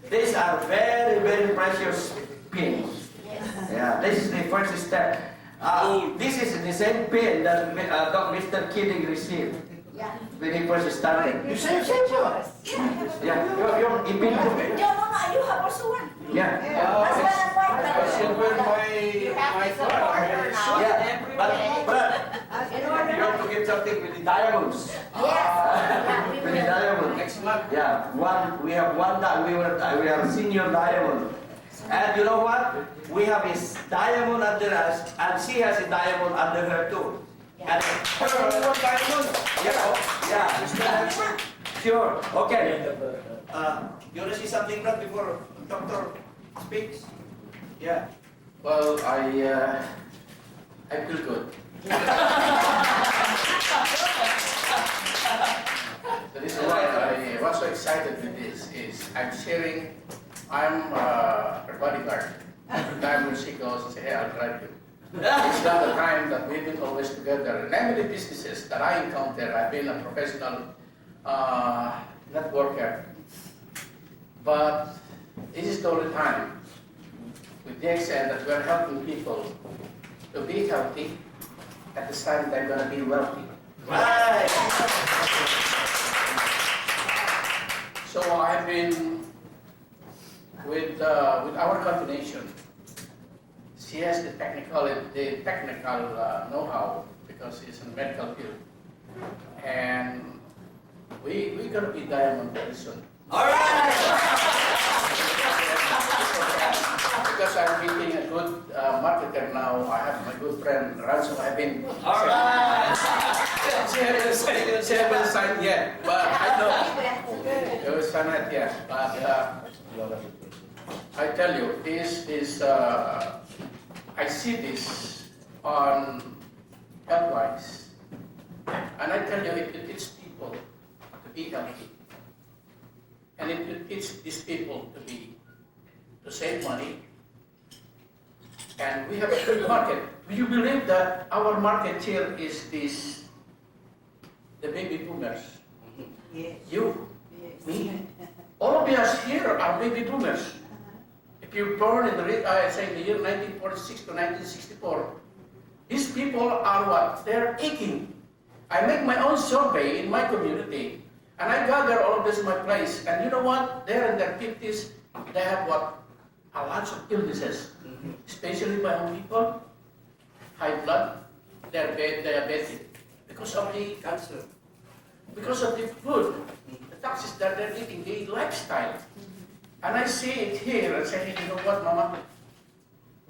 These are very, very precious pins. Yeah, this is the first step. This is the same pin that Mr. Kidding received when he first started. You same yours. Yeah, yung ipin ko. You have also one. Yeah. Husband and wife. I should wear my flag. Yeah, but you have to get something with the diamonds. With the diamond. Next month. Yeah, we have one that we are senior diamond. And you know what? We have his diamond under us, and she has a diamond under her too. And One diamond. yeah. Sure. Okay. You want to say something, Brad, before Doctor speaks? Yeah. Well, I feel good. So this is why I was so excited with this. I'm her bodyguard. Every time when she goes, I say, hey, I'll drive you. It's not the time that we've been always together. In many businesses that I encounter, I've been a professional networker. But this is the only time with DXN that we're helping people to be healthy at the time they're going to be wealthy. Right. So I've been with our combination. She has the technical know-how because she's in medical field, and we're gonna be diamond very soon. All right. Because I'm meeting a good marketer now. I have my good friend Ransom. I've been. All right. She hasn't signed yet, but I know. It was signed yet, but I tell you, this is. I see this on health-wise, and I tell you, it teaches people to be healthy, and it teaches these people to save money, and we have a good market. Do you believe that our market here is the baby boomers? Yes. You, Yes. me, all of us here are baby boomers. If you born in the year 1946 to 1964, these people are what? They're aching. I make my own survey in my community, and I gather all of this in my place. And you know what? They're in their 50s. They have what? A lot of illnesses, especially my own people. High blood, they're diabetic because of the cancer, because of the food, the toxins that they're eating, the lifestyle. And I see it here and say, hey, you know what, Mama?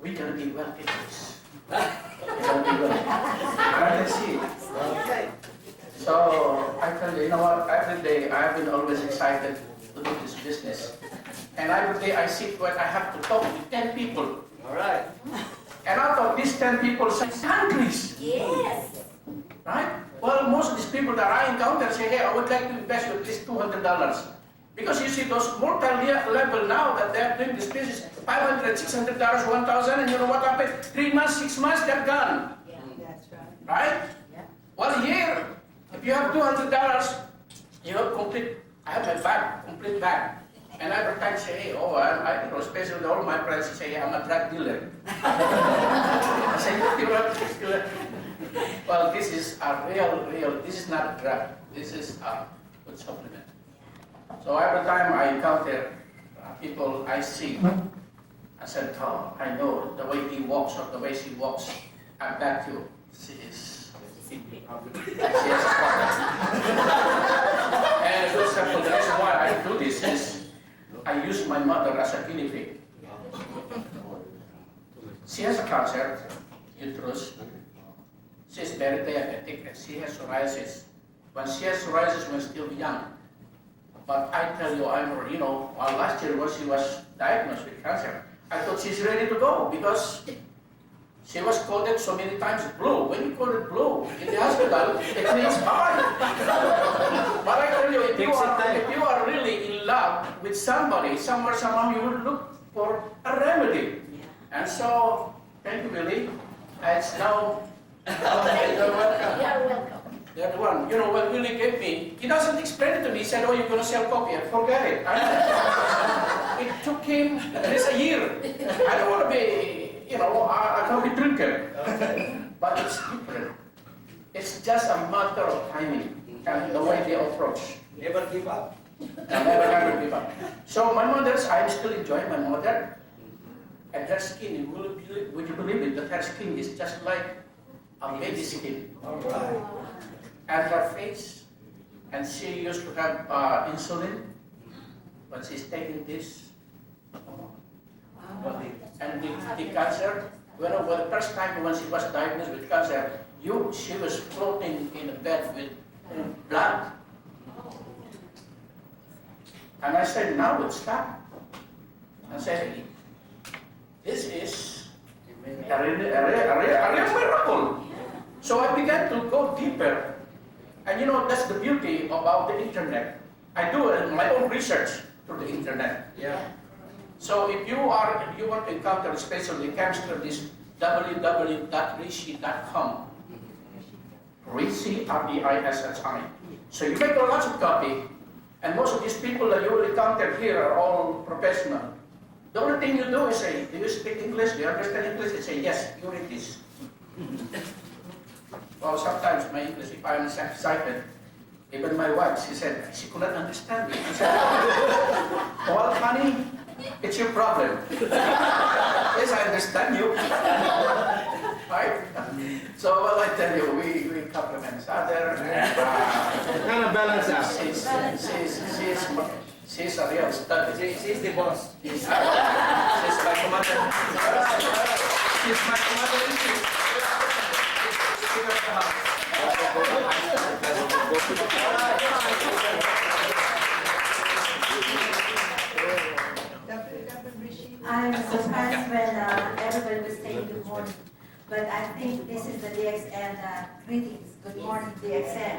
We're going to be well kids. We're going to be well. And I can see it. So I tell you, you know what? Every day I've been always excited to do this business. And every day I sit where I have to talk with 10 people. All right. And out of these 10 people, some countries. Yes. Right? Well, most of these people that I encounter say, hey, I would like to invest you at least $200. Because you see those multi-level now that they're doing this business, $500, $600, $1,000, and you know what happened? 3 months, 6 months, they're gone. Yeah. That's right. Right? Yeah. Well, here, if you have $200, you have complete, I have my bag, complete bag. And every time say, hey, I you know, especially all my friends say, I'm a drug dealer. I say, you're a drug dealer. Well, this is a real, this is not a drug. This is a good supplement. So every time I encounter people I see, I said, oh, I know the way he walks or the way she walks, I bet you she is. She has a problem. And a good example, the reason why I do this is I use my mother as a guinea pig. She has a cancer, uterus. She's very diabetic and she has psoriasis. When she has psoriasis when still young. But I tell you, last year when she was diagnosed with cancer, I thought she's ready to go because she was coded so many times blue. When you call it blue in the hospital, it means hard. But I tell you, if you are really in love with somebody, somewhere, somehow, you will look for a remedy. And so, thank you, Willie. It's now, you're welcome. You're welcome. They're the one. You know what Willie gave me? He doesn't explain it to me. He said, "Oh, you're gonna sell coffee." I forget it. It took him at least a year. I don't want to be, a coffee drinker. But it's different. It's just a matter of timing and the way they approach. Never give up. Never give up. So my mother's, I'm still enjoying my mother. And her skin, would you believe it, that her skin is just like a baby skin. And her face, and she used to have insulin, but she's taking this. And the cancer, when the first time when she was diagnosed with cancer, she was floating in a bed with blood. And I said, now it's stop. I said, this is a real miracle. So I began to go deeper. And that's the beauty about the internet. I do my own research through the internet. Yeah. So if you want to encounter especially cancer, this www.rishi.com. Rishi, R-E-I-S-H-I. So you make lots of copy, and most of these people that you will encounter here are all professional. The only thing you do is say, do you speak English? Do you understand English? They say, yes, you read this. Well, sometimes my English, if I'm excited, even my wife, she said, she could not understand me. I said, well, honey, it's your problem. Yes, I understand you. Right? So, well, I tell you, we compliment each other. Kind of balance out. She's a real study. She's the boss. She's my commander. She's my commander. I'm surprised when everybody was saying good morning, but I think this is the DXN greetings. Good morning, DXN.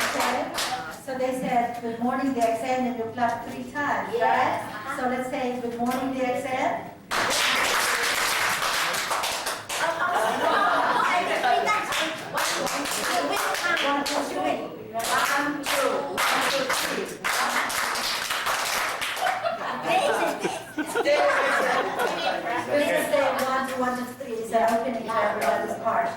Okay. So they said, good morning, DXN, and you clap 3 times, right? So let's say, good morning, DXN. One, two, three. Let's say 1, 2, 3 is an opening for everybody's heart.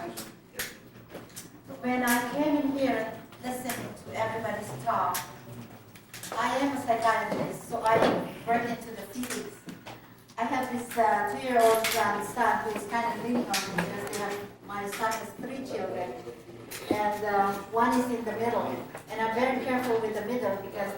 When I came in here listening to everybody's talk, I am a psychiatrist, so I work into the feelings. I have this 2-year-old son who is kind of leaning on me because my son has 3 children. And one is in the middle. And I'm very careful with the middle because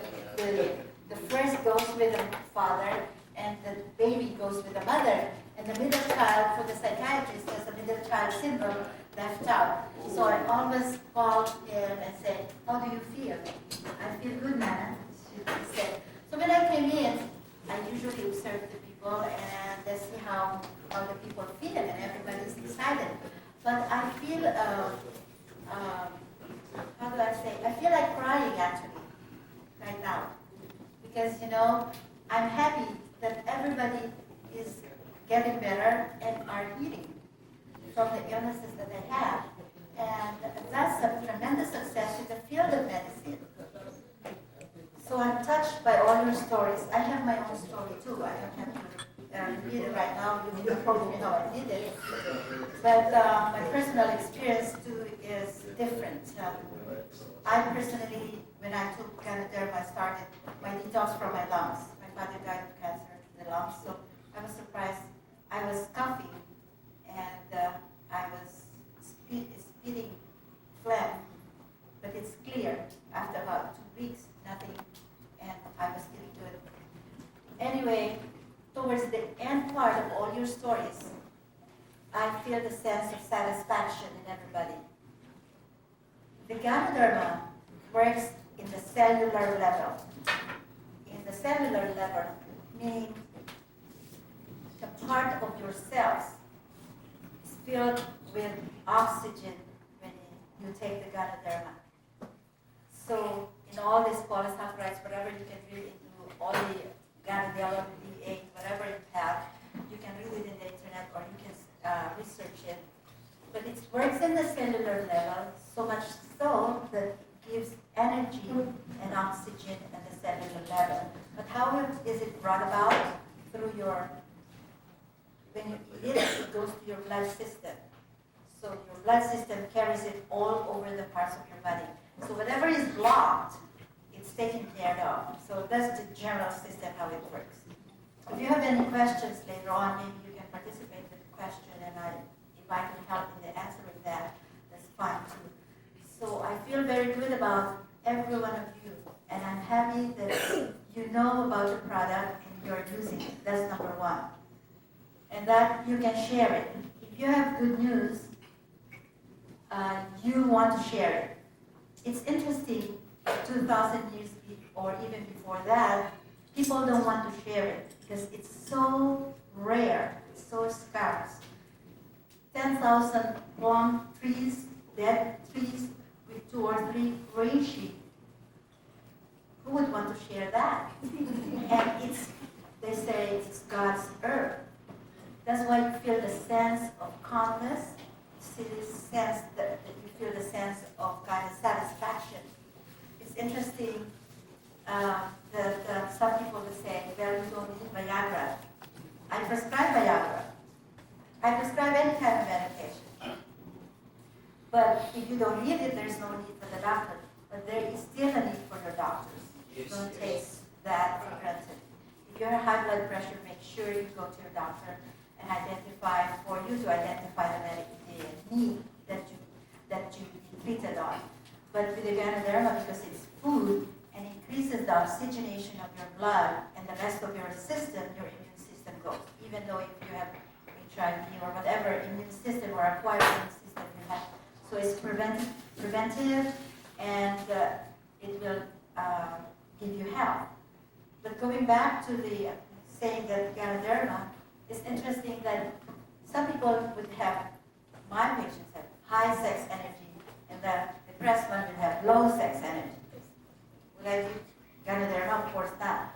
the first goes with the father and the baby goes with the mother. And the middle child, for the psychiatrist, has the middle child syndrome left out. So I always call him and say, how do you feel? I feel good, Nana, she said. So when I came in, I usually observe the people and let's see how the people feel and everybody's excited. But I feel, how do I say, I feel like crying actually, right now. Because, I'm happy that everybody is getting better and are healing from the illnesses that they have. And that's a tremendous success in the field of medicine. So I'm touched by all your stories. I have my own story too. I don't have to read it right now. You probably know I did it. But my personal experience too is different. I personally, when I took Ganoderma, I started my detox from my lungs. My father died of cancer in the lungs, so I was surprised. I was coughing and I was spitting phlegm, but it's clear. After about 2 weeks, nothing, and I was feeling good. Anyway, towards the end part of all your stories, I feel the sense of satisfaction in everybody. The Ganoderma works in the cellular level. In the cellular level, meaning the part of your cells is filled with oxygen when you take the Ganoderma. So in all these polysaccharides, whatever you can read into all the Ganoderma, D8, whatever you have, you can read it in the internet or you can research it. But it works and oxygen and the cellular level. But how is it brought about? Through your, when you eat it, it goes to your blood system. So your blood system carries it all over the parts of your body. So whatever is blocked, it's taken care of. So that's the general system, how it works. If you have any questions later on, maybe you can participate with the question, and if I can help in the answering that, that's fine too. So I feel very good about every one of you, and I'm happy that you know about the product and you're using it. That's number one. And that you can share it. If you have good news, you want to share it. It's interesting, 2,000 years or even before that, people don't want to share it because it's so rare, it's so scarce. 10,000 plum trees, dead trees with 2 or 3 gray sheep. Who would want to share that? And they say it's God's earth. That's why you feel the sense of calmness. You see this sense that you feel the sense of kind of satisfaction. It's interesting that some people will say, well, you don't need Viagra. I prescribe Viagra. I prescribe any kind of medication. But if you don't need it, there's no need for the doctor. But there is still a need for your doctors. Don't take that for granted. If you have high blood pressure, make sure you go to your doctor and identify the medical need that you treated on. But with the Ganoderma, because it's food and increases the oxygenation of your blood and the rest of your system, your immune system goes. Even though if you have HIV or whatever immune system or acquired immune system you have. So it's preventive and it will give you health. But going back to the saying that Ganoderma, it's interesting that some people would have, my patients have high sex energy, and the depressed one would have low sex energy. Would I give Ganoderma? Of course not.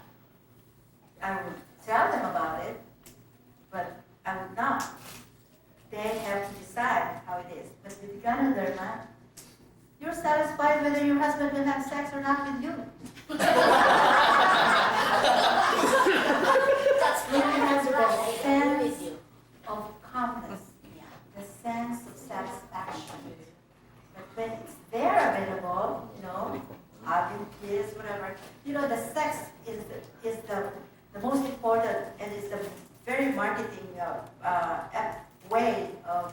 I would tell them about it, but I would not. They have to decide how it is. But with Ganoderma, you're satisfied whether your husband will have sex or not with you. It has the sense of calmness, the sense of satisfaction. But when it's there available, hugging, kiss, whatever, the sex is the most important and is the very marketing way of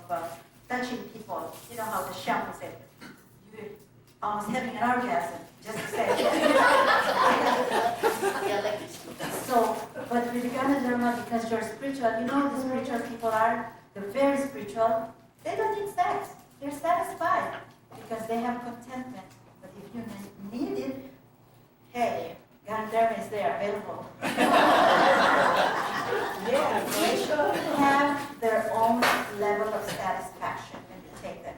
touching people. You know how the shampoo said, you're almost having an orgasm, just to say. So, but with the Ganoderma, because you're spiritual, the spiritual people they're very spiritual, they don't need sex. They're satisfied because they have contentment. But if you need it, hey, Ganoderma is there, available. Each have their own level of satisfaction when you take them.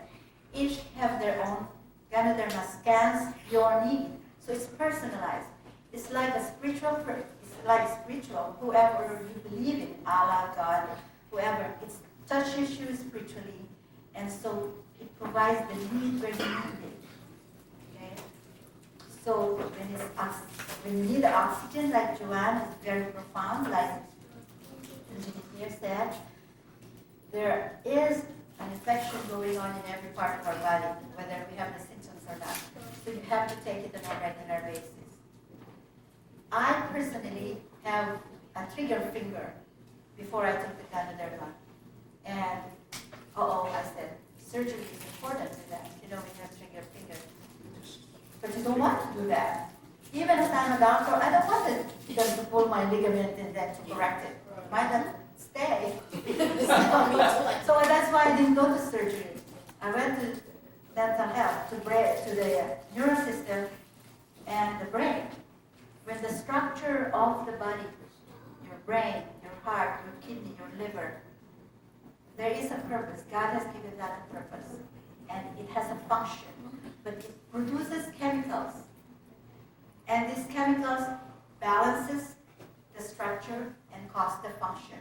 Each have their own. Ganoderma scans your need, so it's personalized. It's like a spiritual. Whoever you believe in, Allah, God, whoever, it touches you spiritually, and so it provides the need where you need it. Okay. So when you need the oxygen, like Joanne, is very profound, like engineer said, there is an infection going on in every part of our body, whether we have the symptoms or not. So you have to take it on a regular basis. I personally have a trigger finger before I took the Ganoderma. And, I said, surgery is important to that, when you have trigger finger. But you don't want to do that. Even as I'm a doctor, I don't want to pull my ligament and then to correct it. Why not stay? So that's why I didn't go to surgery. I went to mental health, to the neural system and the brain. When the structure of the body, your brain, your heart, your kidney, your liver, there is a purpose. God has given that a purpose. And it has a function. But it produces chemicals. And these chemicals balances the structure and cause the function.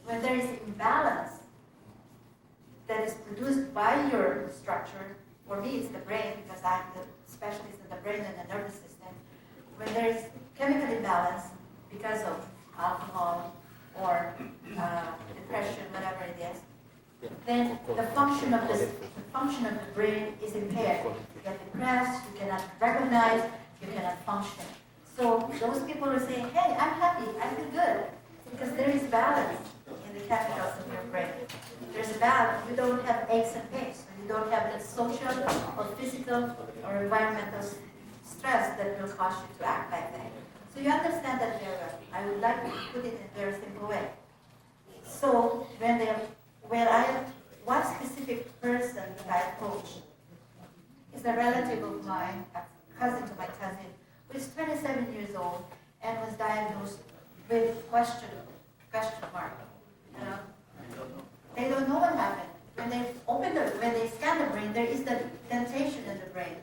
When there is imbalance that is produced by your structure, for me it's the brain because I'm the specialist in the brain and the nervous system. brain is impaired. You get depressed, you cannot recognize, you cannot function. So those people are saying, hey, I'm happy, I feel good, because there is balance in the chemicals of your brain. There's a balance. You don't have aches and pains. So you don't have that social or physical or environmental stress that will cause you to act like that. So you understand that very well. I would like to put it in a very simple way. So one specific person that I approach is a relative of mine, a cousin to my cousin, who is 27 years old and was diagnosed with question mark. You know? They don't know what happened. When they scan the brain, there is the dentation in the brain.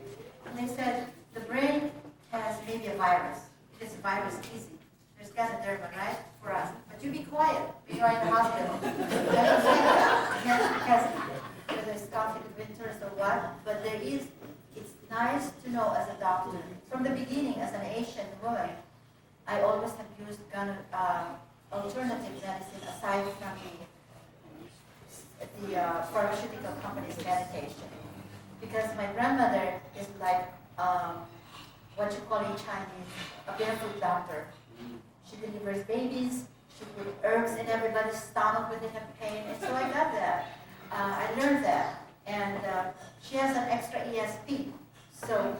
And they said the brain has maybe a virus. It's a virus easy. There's ganoderma, right? For us. But you be quiet when you are in the hospital. Because whether it's conflict of interest or what, but it's nice to know as a doctor. From the beginning, as an Asian woman, I always have used alternative medicine aside from the pharmaceutical company's medication. Because my grandmother is like what you call in Chinese, a barefoot doctor. She delivers babies, she puts herbs in everybody's stomach when they have pain, and so I got that. I learned that. And she has an extra ESP, so,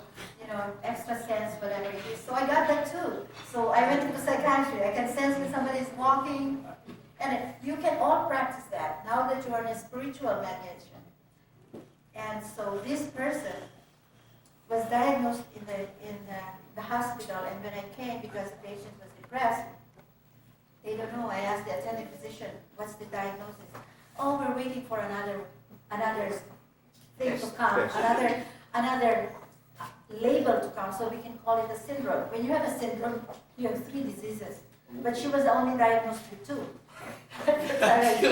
extra sense, whatever it is. So I got that too. So I went into psychiatry. I can sense when somebody is walking, and you can all practice that now that you are in a spiritual meditation. And so this person was diagnosed in the hospital, and when I came, because the patient was depressed, they don't know. I asked the attending physician, what's the diagnosis? Oh, we're waiting for another thing to come, another label to come, so we can call it a syndrome. When you have a syndrome, you have 3 diseases, but she was only diagnosed with 2. It's pathetic,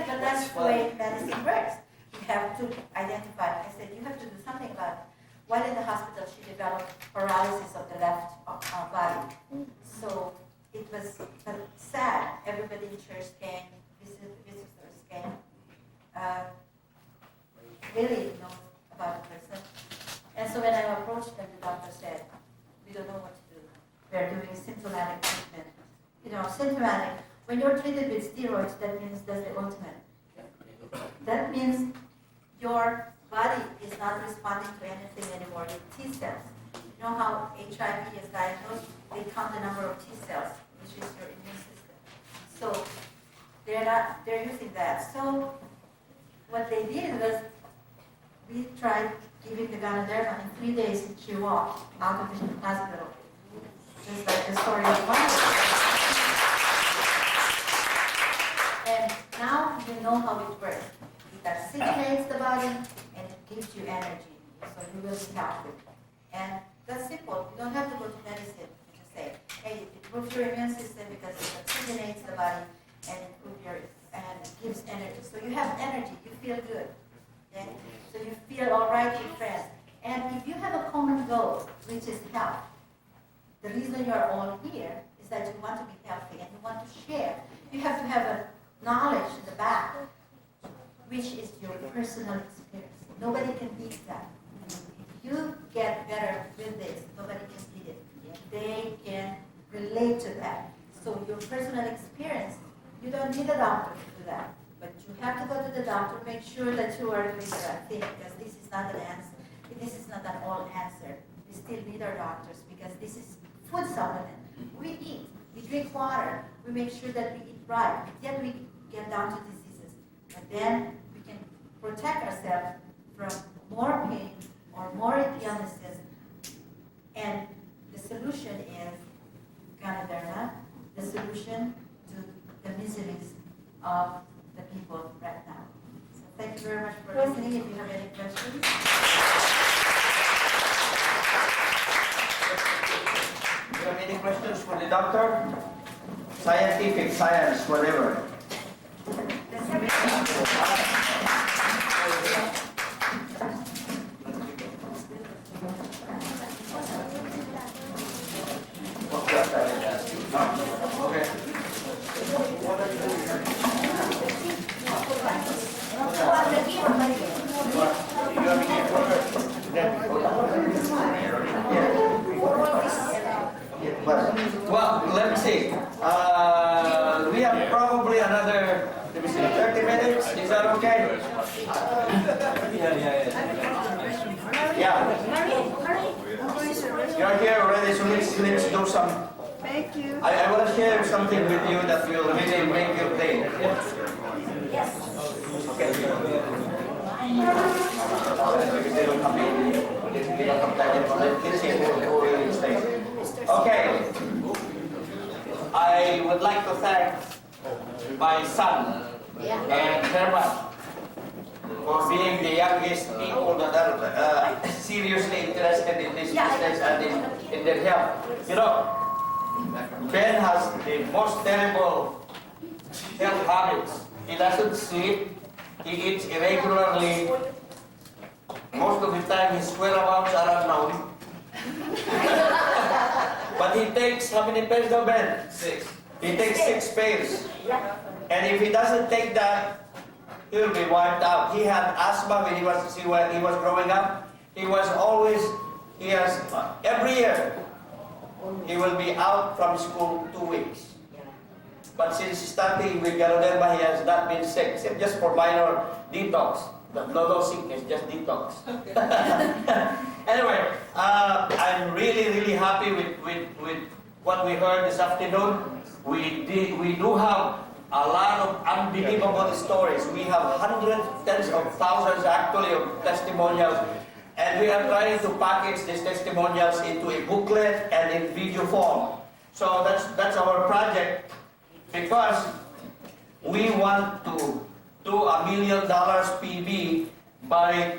but that's the way medicine works. You have to identify. I said, you have to do something about it. While in the hospital, she developed paralysis of the left body. So it was sad. Everybody in church came, visitors came. Really knows about the person. And so when I approached them, the doctor said, we don't know what to do. We're doing symptomatic treatment. Symptomatic. When you're treated with steroids, that means that's the ultimate. That means your body is not responding to anything anymore. Your T cells. You know how HIV is diagnosed? They count the number of T cells, which is your immune system. So they're using that. So what they did was we tried giving the ganoderma. In 3 days, she walked out of the hospital. Just like the story of one. And now you know how it works. It oxygenates the body and it gives you energy. So you will be healthy. And that's simple. You don't have to go to medicine. You just say, hey, it improves your immune system because it oxygenates the body and it gives energy. So you have energy. You feel good. Okay? So you feel all right with friends. And if you have a common goal, which is health, the reason you are all here is that you want to be healthy and you want to share. You have to have a knowledge in the back, which is your personal experience. Nobody can beat that. If you get better with this, nobody can beat it. They can relate to that. So your personal experience, you don't need a doctor to do that. But you have to go to the doctor, make sure that you are doing the right thing, because this is not an answer. This is not an all answer. We still need our doctors, because this is food supplement. We eat, we drink water, we make sure that we eat right. Yet we get down to diseases. But then we can protect ourselves from more pain or more illnesses. And the solution is ganoderma, the solution to the miseries of the people right now. So thank you very much for listening. If you have any questions. Do you have any questions for the doctor? Scientific, science, whatever. Okay. You're here already, so let's do some. Thank you. I want to share something with you that will really make your day. Yes. Okay. They don't come in. They don't come back in. Let's see who really stays. Okay. I would like to thank my son and Herman for being the youngest people that are seriously interested in this business and in their health. You know, Ben has the most terrible health habits. He doesn't sleep, he eats irregularly. Most of the time his whereabouts are unknown. But he takes, how many pairs now, Ben? 6. He takes 6 pairs. And if he doesn't take that, he'll be wiped out. He had asthma when he was growing up. Every year, he will be out from school 2 weeks. But since starting with Ganoderma, he has not been sick, except just for minor detox. But no sickness, just detox. Anyway, I'm really happy with what we heard this afternoon. We do have a lot of unbelievable stories. We have hundreds, tens of thousands actually of testimonials. And we are trying to package these testimonials into a booklet and in video form. So that's our project, because we want to do $1 million PB by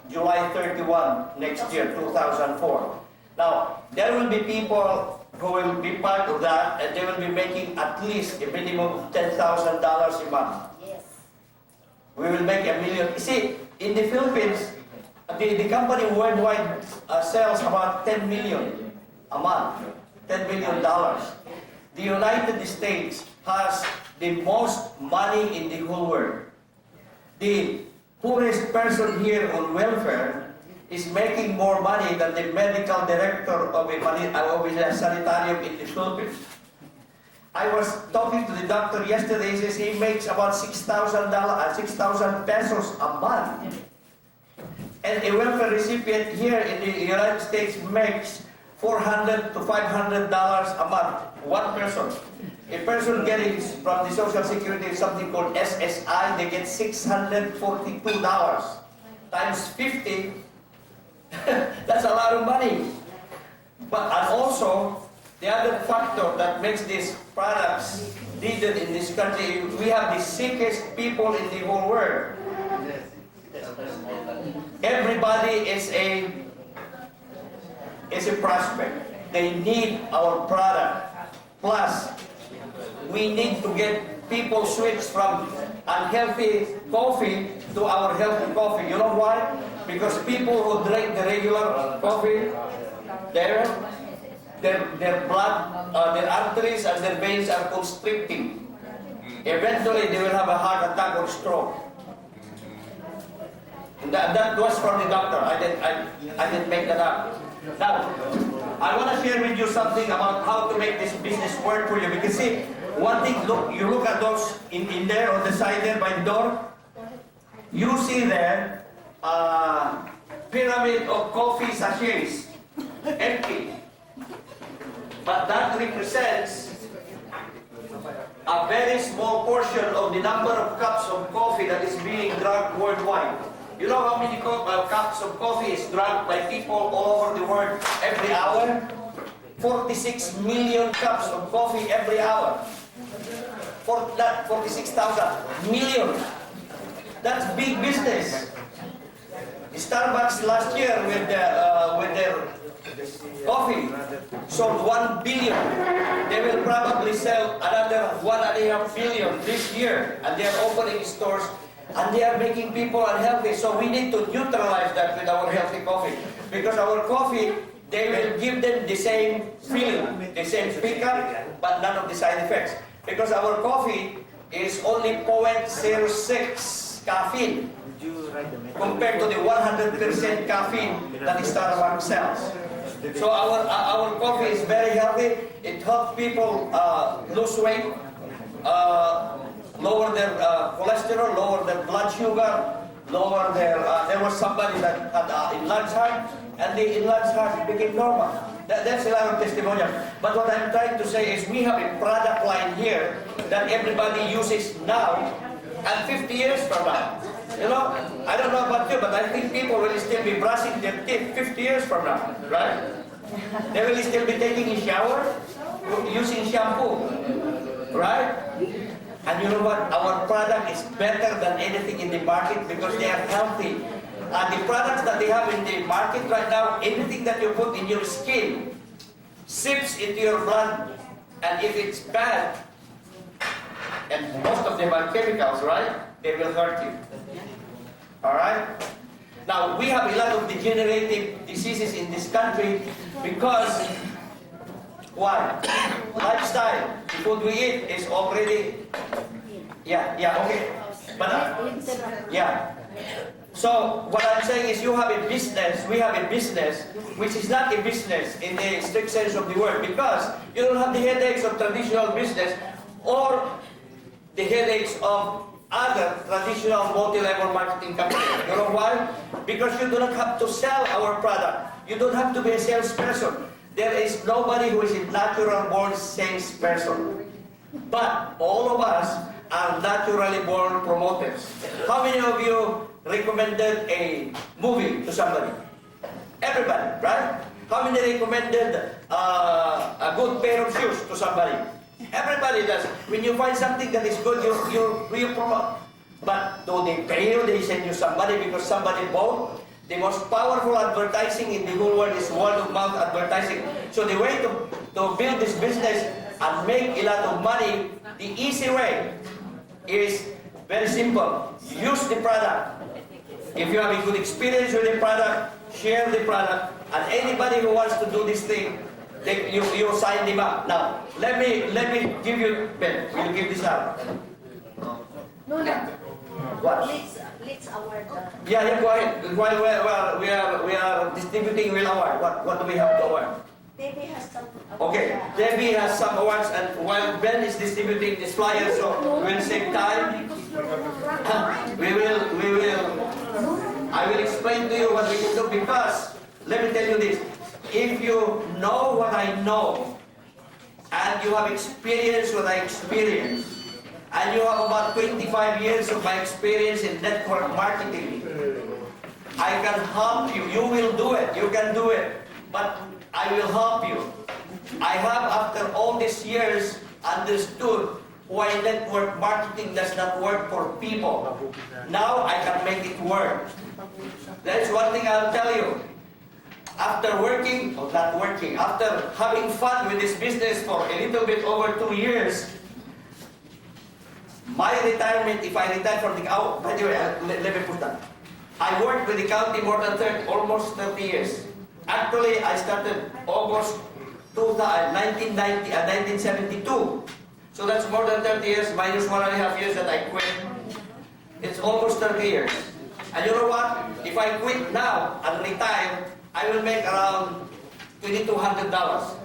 July 31 next year, 2004. Now, there will be people who will be part of that, and they will be making at least a minimum of $10,000 a month. Yes. We will make $1 million. You see, in the Philippines, the company worldwide sells about 10 million a month, $10 million. The United States has the most money in the whole world. The poorest person here on welfare is making more money than the medical director of a sanitarium in the Philippines. I was talking to the doctor yesterday. He says he makes about $6,000 pesos a month. And a welfare recipient here in the United States makes $400 to $500 a month, one person. A person getting from the Social Security something called SSI, they get $642 times 50. That's a lot of money. And also, the other factor that makes these products needed in this country, we have the sickest people in the whole world. Everybody is a prospect. They need our product. Plus, we need to get people switched from unhealthy coffee to our healthy coffee. You know why? Because people who drink the regular coffee, their blood, their arteries and their veins are constricting. Eventually, they will have a heart attack or stroke. That was from the doctor. I didn't make that up. Now, I want to share with you something about how to make this business work for you. Because see, one thing, you look at those in there on the side there by the door. You see there pyramid of coffee sachets, empty. But that represents a very small portion of the number of cups of coffee that is being drunk worldwide. You know how many cups of coffee is drunk by people all over the world every hour? 46 million cups of coffee every hour. For that 46,000 million. That's big business. Starbucks last year with their coffee sold 1 billion. They will probably sell another 1.5 billion this year, and they are opening stores. And they are making people unhealthy, so we need to neutralize that with our healthy coffee. Because our coffee, they will give them the same feeling, the same pickup, but none of the side effects. Because our coffee is only 0.06 caffeine compared to the 100% caffeine that Starbucks sells. So our coffee is very healthy. It helps people lose weight, lower their cholesterol, lower their blood sugar, lower their, there was somebody that had enlarged heart, and the enlarged heart became normal. That's a lot of testimonial. But what I'm trying to say is we have a product line here that everybody uses now and 50 years from now. You know, I don't know about you, but I think people will still be brushing their teeth 50 years from now, right? They will still be taking a shower using shampoo, right? And you know what? Our product is better than anything in the market because they are healthy. And the products that they have in the market right now, anything that you put in your skin seeps into your blood. And if it's bad, and most of them are chemicals, right? They will hurt you. Alright? Now, we have a lot of degenerative diseases in this country because, why? Lifestyle. The food we eat is already, okay. But, yeah. So, what I'm saying is you have a business, we have a business, which is not a business in the strict sense of the word, because you don't have the headaches of traditional business or the headaches of other traditional multi-level marketing companies. You know why? Because you do not have to sell our product. You don't have to be a salesperson. There is nobody who is a natural born salesperson. But all of us are naturally born promoters. How many of you recommended a movie to somebody? Everybody, right? How many recommended a good pair of shoes to somebody? Everybody does. When you find something that is good, you promote. But do they pay you? They send you somebody because somebody bought? The most powerful advertising in the whole world is word of mouth advertising. So the way to build this business and make a lot of money, the easy way is very simple. Use the product. If you have a good experience with the product, share the product. And anybody who wants to do this thing, you sign them up. Now, let me give you, Ben, will you give this out? No, no. What? Let's award. Yeah, go ahead. While we are distributing real award, what do we have to award? Debbie has some. Okay, Debbie has some awards, and while Ben is distributing this flyer, so we'll save time. I will explain to you what we can do, because let me tell you this. If you know what I know, and you have experienced what I experienced, and you have about 25 years of my experience in network marketing, I can help you. You will do it. You can do it. But I will help you. I have, after all these years, understood why network marketing does not work for people. Now I can make it work. That's one thing I'll tell you. After after having fun with this business for a little bit over 2 years, my retirement, if I retire from the, by the way, let me put that. I worked with the county more than almost 30 years. Actually, I started August 1972. So that's more than 30 years, minus 1.5 years that I quit. It's almost 30 years. And you know what? If I quit now and retire, I will make around $2,200.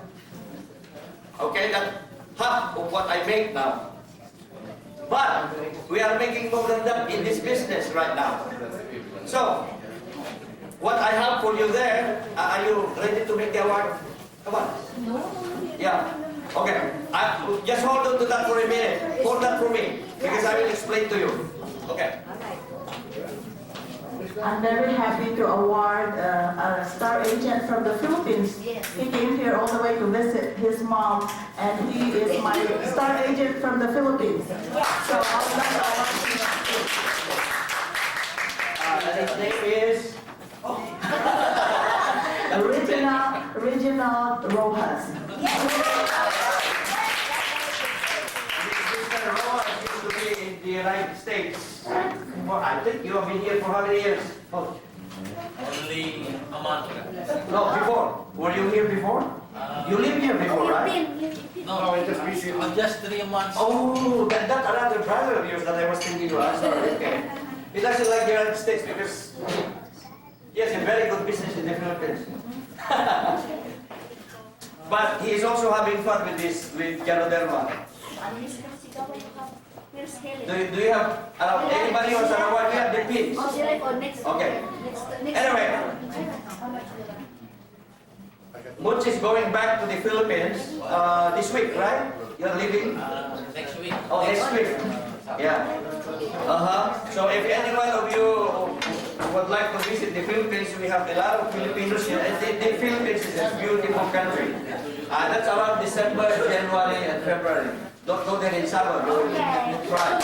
Okay, that's half of what I make now. But we are making more than that in this business right now. So, what I have for you there, are you ready to make the award? Come on. Yeah. Okay. Just hold on to that for a minute. Hold that for me, because I will explain to you. Okay. I'm very happy to award a star agent from the Philippines. Yes. He came here all the way to visit his mom, and he is my star agent from the Philippines. So I would like to award And his name is Reginald Rojas. Mr. Rojas used to be in the United States. I think you have been here for how many years? Oh. Only a month. No, before. Were you here before? You lived here before, right? No, just 3 months. Oh, that's another brother of yours that I was thinking of. Sorry, okay. He doesn't like the United States because he has a very good business in the Philippines. But he is also having fun with Ganoderma. Here's Helen. Do you have, anybody who has an award? We have the pins. Oh, Helen, oh, next. Okay. Next. Anyway. How much will that? Much is going back to the Philippines this week, right? You're leaving? Next week. Oh, next week. Yeah. So if any one of you would like to visit the Philippines, we have a lot of Filipinos here. And the Philippines is a beautiful country. That's around December, January, and February. Don't go there in summer. You will try.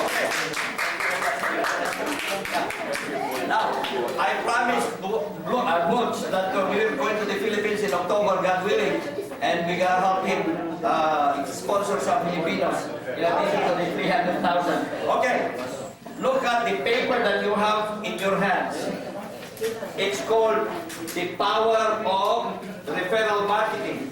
Okay. Now, I promised Butch that we will go to the Philippines in October, God willing, and we're gonna help him sponsor some Filipinos in addition to the 300,000. Okay, look at the paper that you have in your hands. It's called The Power of Referral Marketing.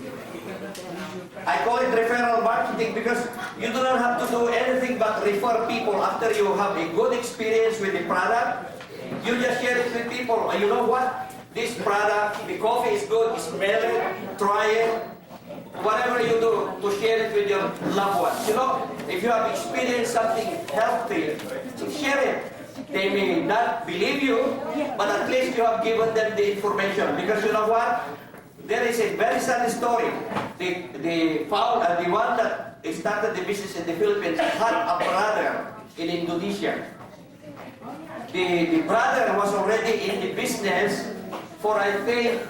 I call it referral marketing because you do not have to do anything but refer people after you have a good experience with the product. You just share it with people. You know what? This product, the coffee is good, smell it, try it. Whatever you do to share it with your loved ones. You know, if you have experienced something healthy, share it. They may not believe you, but at least you have given them the information. Because you know what? There is a very sad story. The one that started the business in the Philippines had a brother in Indonesia. The brother was already in the business for, I think,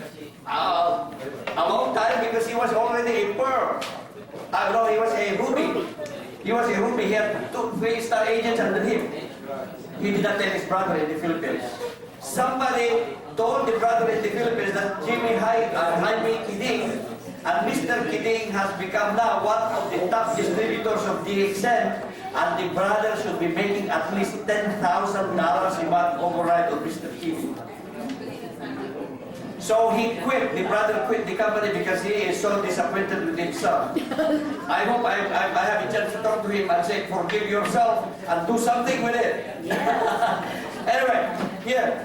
a long time because he was already a pearl. No, he was a ruby. He was a ruby. He had 2 3-star agents under him. He did not tell his brother in the Philippines. Somebody told the brother in the Philippines that Jaime Kiding and Mr. Kiding has become now one of the top distributors of DXN, and the brother should be making at least $10,000 a month override on Mr. Kiding. So he quit, the brother quit the company because he is so disappointed with himself. I hope I have a chance to talk to him and say, forgive yourself and do something with it. Anyway, here,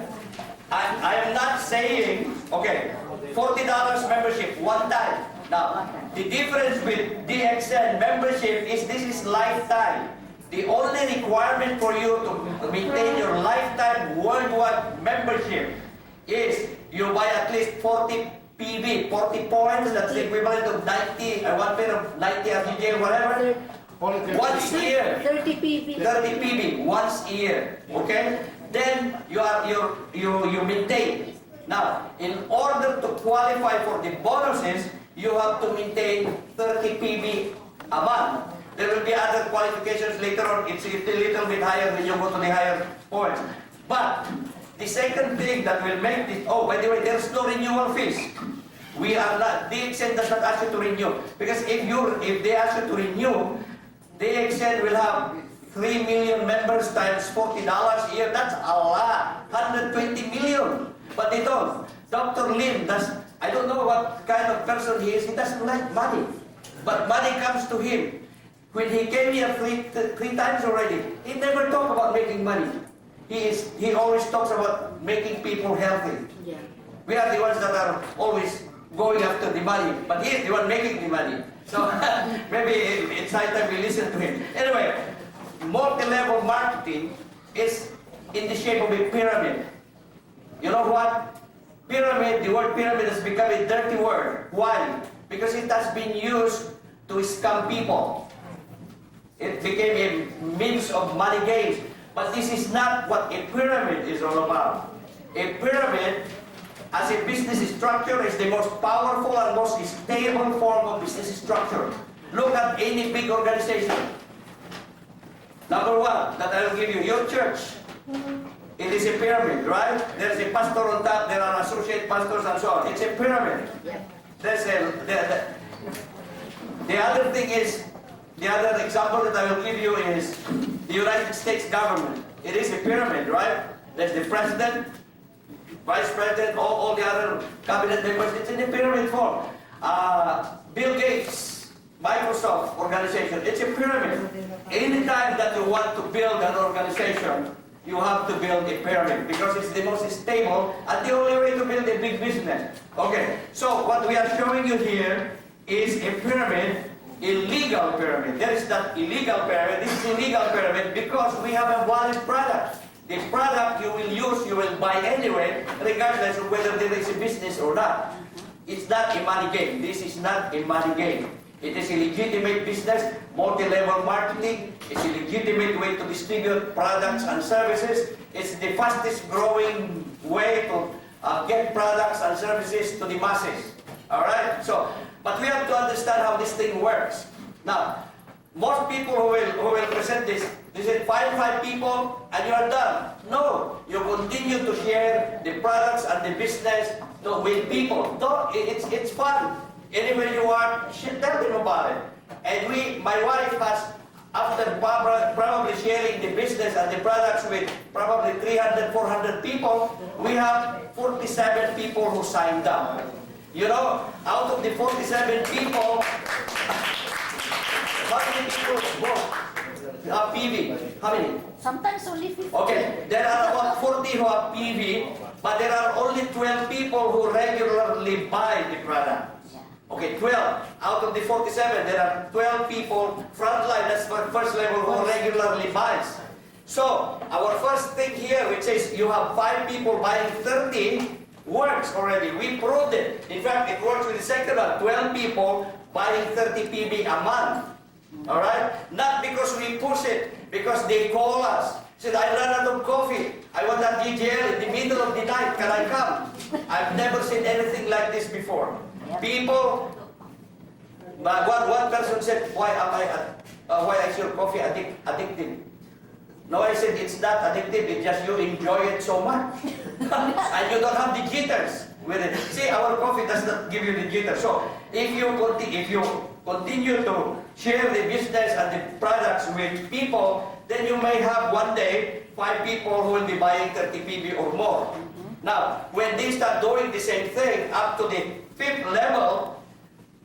I am not saying, okay, $40 membership one time. Now, the difference with DXN membership is this is lifetime. The only requirement for you to maintain your lifetime worldwide membership is you buy at least 40 PB, 40 points, that's the equivalent of 90, one pair of 90 RGJ, whatever. Once a year. 30 PB. 30 PB, once a year, okay? Then you maintain. Now, in order to qualify for the bonuses, you have to maintain 30 PB a month. There will be other qualifications later on. It's a little bit higher when you go to the higher points. But the second thing that will make this, oh, by the way, there's no renewal fees. We are not, DXN does not ask you to renew. Because if they ask you to renew, DXN will have 3 million members times $40 a year. That's a lot, 120 million. But they don't. Dr. Lim does, I don't know what kind of person he is. He doesn't like money. But money comes to him. When he came here three times already, he never talked about making money. He always talks about making people healthy. Yeah. We are the ones that are always going after the money, but he is the one making the money. So maybe it's high time we listen to him. Anyway, multi-level marketing is in the shape of a pyramid. You know what? Pyramid, the word pyramid has become a dirty word. Why? Because it has been used to scam people. It became a means of money gains. But this is not what a pyramid is all about. A pyramid, as a business structure, is the most powerful and most stable form of business structure. Look at any big organization. Number one, that I will give you, your church. It is a pyramid, right? There's a pastor on top, there are associate pastors and so on. It's a pyramid. There's the other thing is, the other example that I will give you is the United States government. It is a pyramid, right? There's the president, vice president, all the other cabinet members. It's in a pyramid form. Bill Gates, Microsoft organization, it's a pyramid. Anytime that you want to build an organization, you have to build a pyramid because it's the most stable and the only way to build a big business. Okay, so what we are showing you here is a pyramid illegal pyramid. There is that illegal pyramid. This is illegal pyramid because we have a valid product. The product you will use, you will buy anyway, regardless of whether there is a business or not. It's not a money game. This is not a money game. It is a legitimate business, multi-level marketing. It's a legitimate way to distribute products and services. It's the fastest growing way to get products and services to the masses. All right? So, but we have to understand how this thing works. Now, most people who will present this, they say five people and you are done. No, you continue to share the products and the business with people. It's fun. Anywhere you are, tell them about it. And my wife has, after probably sharing the business and the products with probably 300, 400 people, we have 47 people who signed up. You know, out of the 47 people, how many people vote? PV? How many? Sometimes only 50. Okay, there are about 40 who have PV, but there are only 12 people who regularly buy the product. Okay, 12. Out of the 47, there are 12 people, frontline, that's for first level, who regularly buys. So, our first thing here, which is you have 5 people buying 30, works already. We proved it. In fact, it works with the second one. 12 people buying 30 PB a month. Alright? Not because we push it, because they call us. Said, I ran out of coffee. I want that DGL in the middle of the night. Can I come? I've never seen anything like this before. People, but one person said, why is your coffee addictive? No, I said, it's not addictive, it's just you enjoy it so much. And you don't have the jitters with it. See, our coffee does not give you the jitters. So, if you continue to share the business and the products with people, then you may have one day 5 people who will be buying 30 PB or more. Now, when they start doing the same thing up to the 5th level,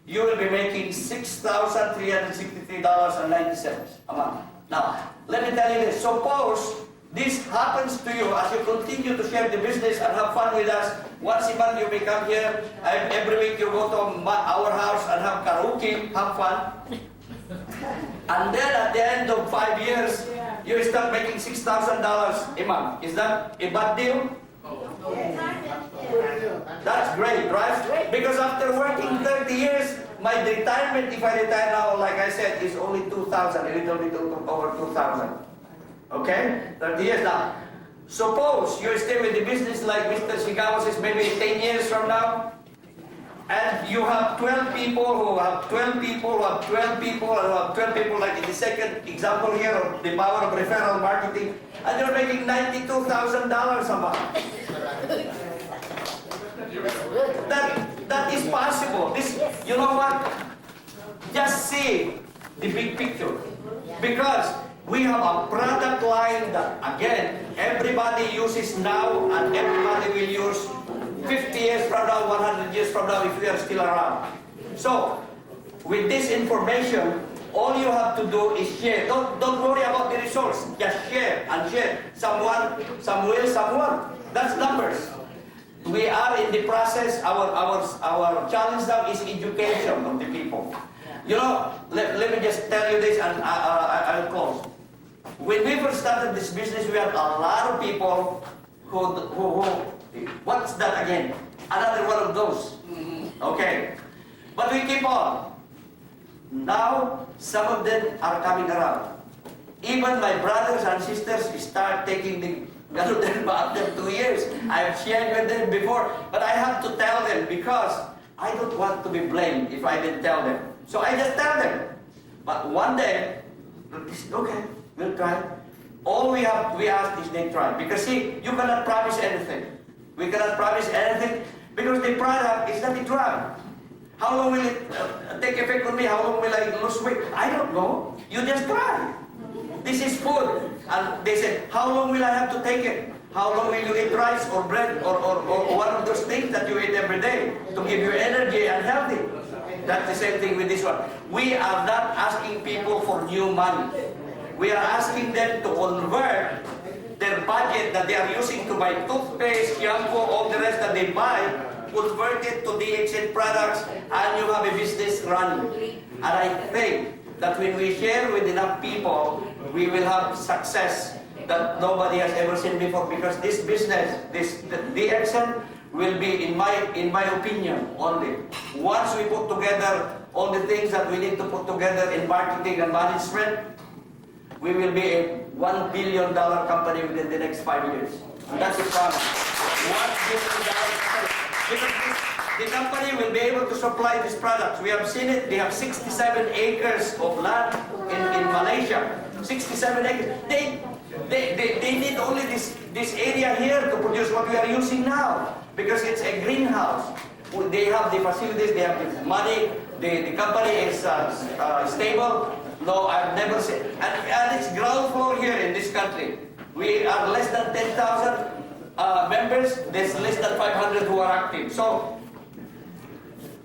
you will be making $6,363.90 a month. Now, let me tell you this. Suppose this happens to you as you continue to share the business and have fun with us. Once a month you may come here, and every week you go to our house and have karaoke, have fun. And then at the end of 5 years, you start making $6,000 a month. Is that a bad deal? That's great, right? Because after working 30 years, my retirement, if I retire now, like I said, is only $2,000, a little bit over $2,000. Okay? 30 years now. Suppose you stay with the business like Mr. Shigawa says, maybe 10 years from now, and you have 12 people who have 12 people who have 12 people who have 12 people, like in the second example here of the power of referral marketing, and you're making $92,000 a month. That is possible. You know what? Just see the big picture. Because we have a product line that, again, everybody uses now and everybody will use 50 years from now, 100 years from now, if we are still around. So, with this information, all you have to do is share. Don't worry about the results. Just share and share. Some will, some won't. That's numbers. We are in the process. Our challenge now is education of the people. You know, let me just tell you this, and I'll close. When we first started this business, we had a lot of people who what's that again? Another one of those. Okay. But we keep on. Now, some of them are coming around. Even my brothers and sisters start taking the after 2 years. I've shared with them before, but I have to tell them because I don't want to be blamed if I didn't tell them. So I just tell them. But one day, okay, we'll try. All we ask is they try. Because see, you cannot promise anything. We cannot promise anything because the product is not a drug. How long will it take effect on me? How long will I lose weight? I don't know. You just try. This is food. And they said, how long will I have to take it? How long will you eat rice or bread or one of those things that you eat every day to give you energy and healthy? That's the same thing with this one. We are not asking people for new money. We are asking them to convert their budget that they are using to buy toothpaste, shampoo, all the minerals that they buy, convert it to DXN products, and you have a business running. And I think that when we share with enough people, we will have success that nobody has ever seen before, because this business, the DXN, will be, in my opinion only, once we put together all the things that we need to put together in marketing and management, we will be a $1 billion company within the next 5 years. That's the promise. $1 billion. Because the company will be able to supply these products. We have seen it. They have 67 acres of land in Malaysia. 67 acres. They need only this area here to produce what we are using now, because it's a greenhouse. They have the facilities, they have the money, the company is stable. No, I've never seen, and it's ground floor here in this country. We are less than 10,000 members, there's less than 500 who are active. So,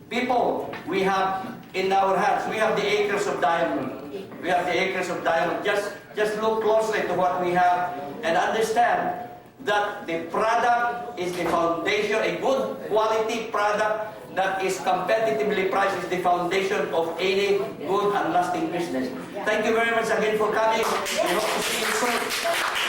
people, we have in our hands, we have the acres of diamond. We have the acres of diamond. Just look closely to what we have and understand that the product is the foundation, a good quality product that is competitively priced is the foundation of any good and lasting business. Thank you very much again for coming. We hope to see you soon.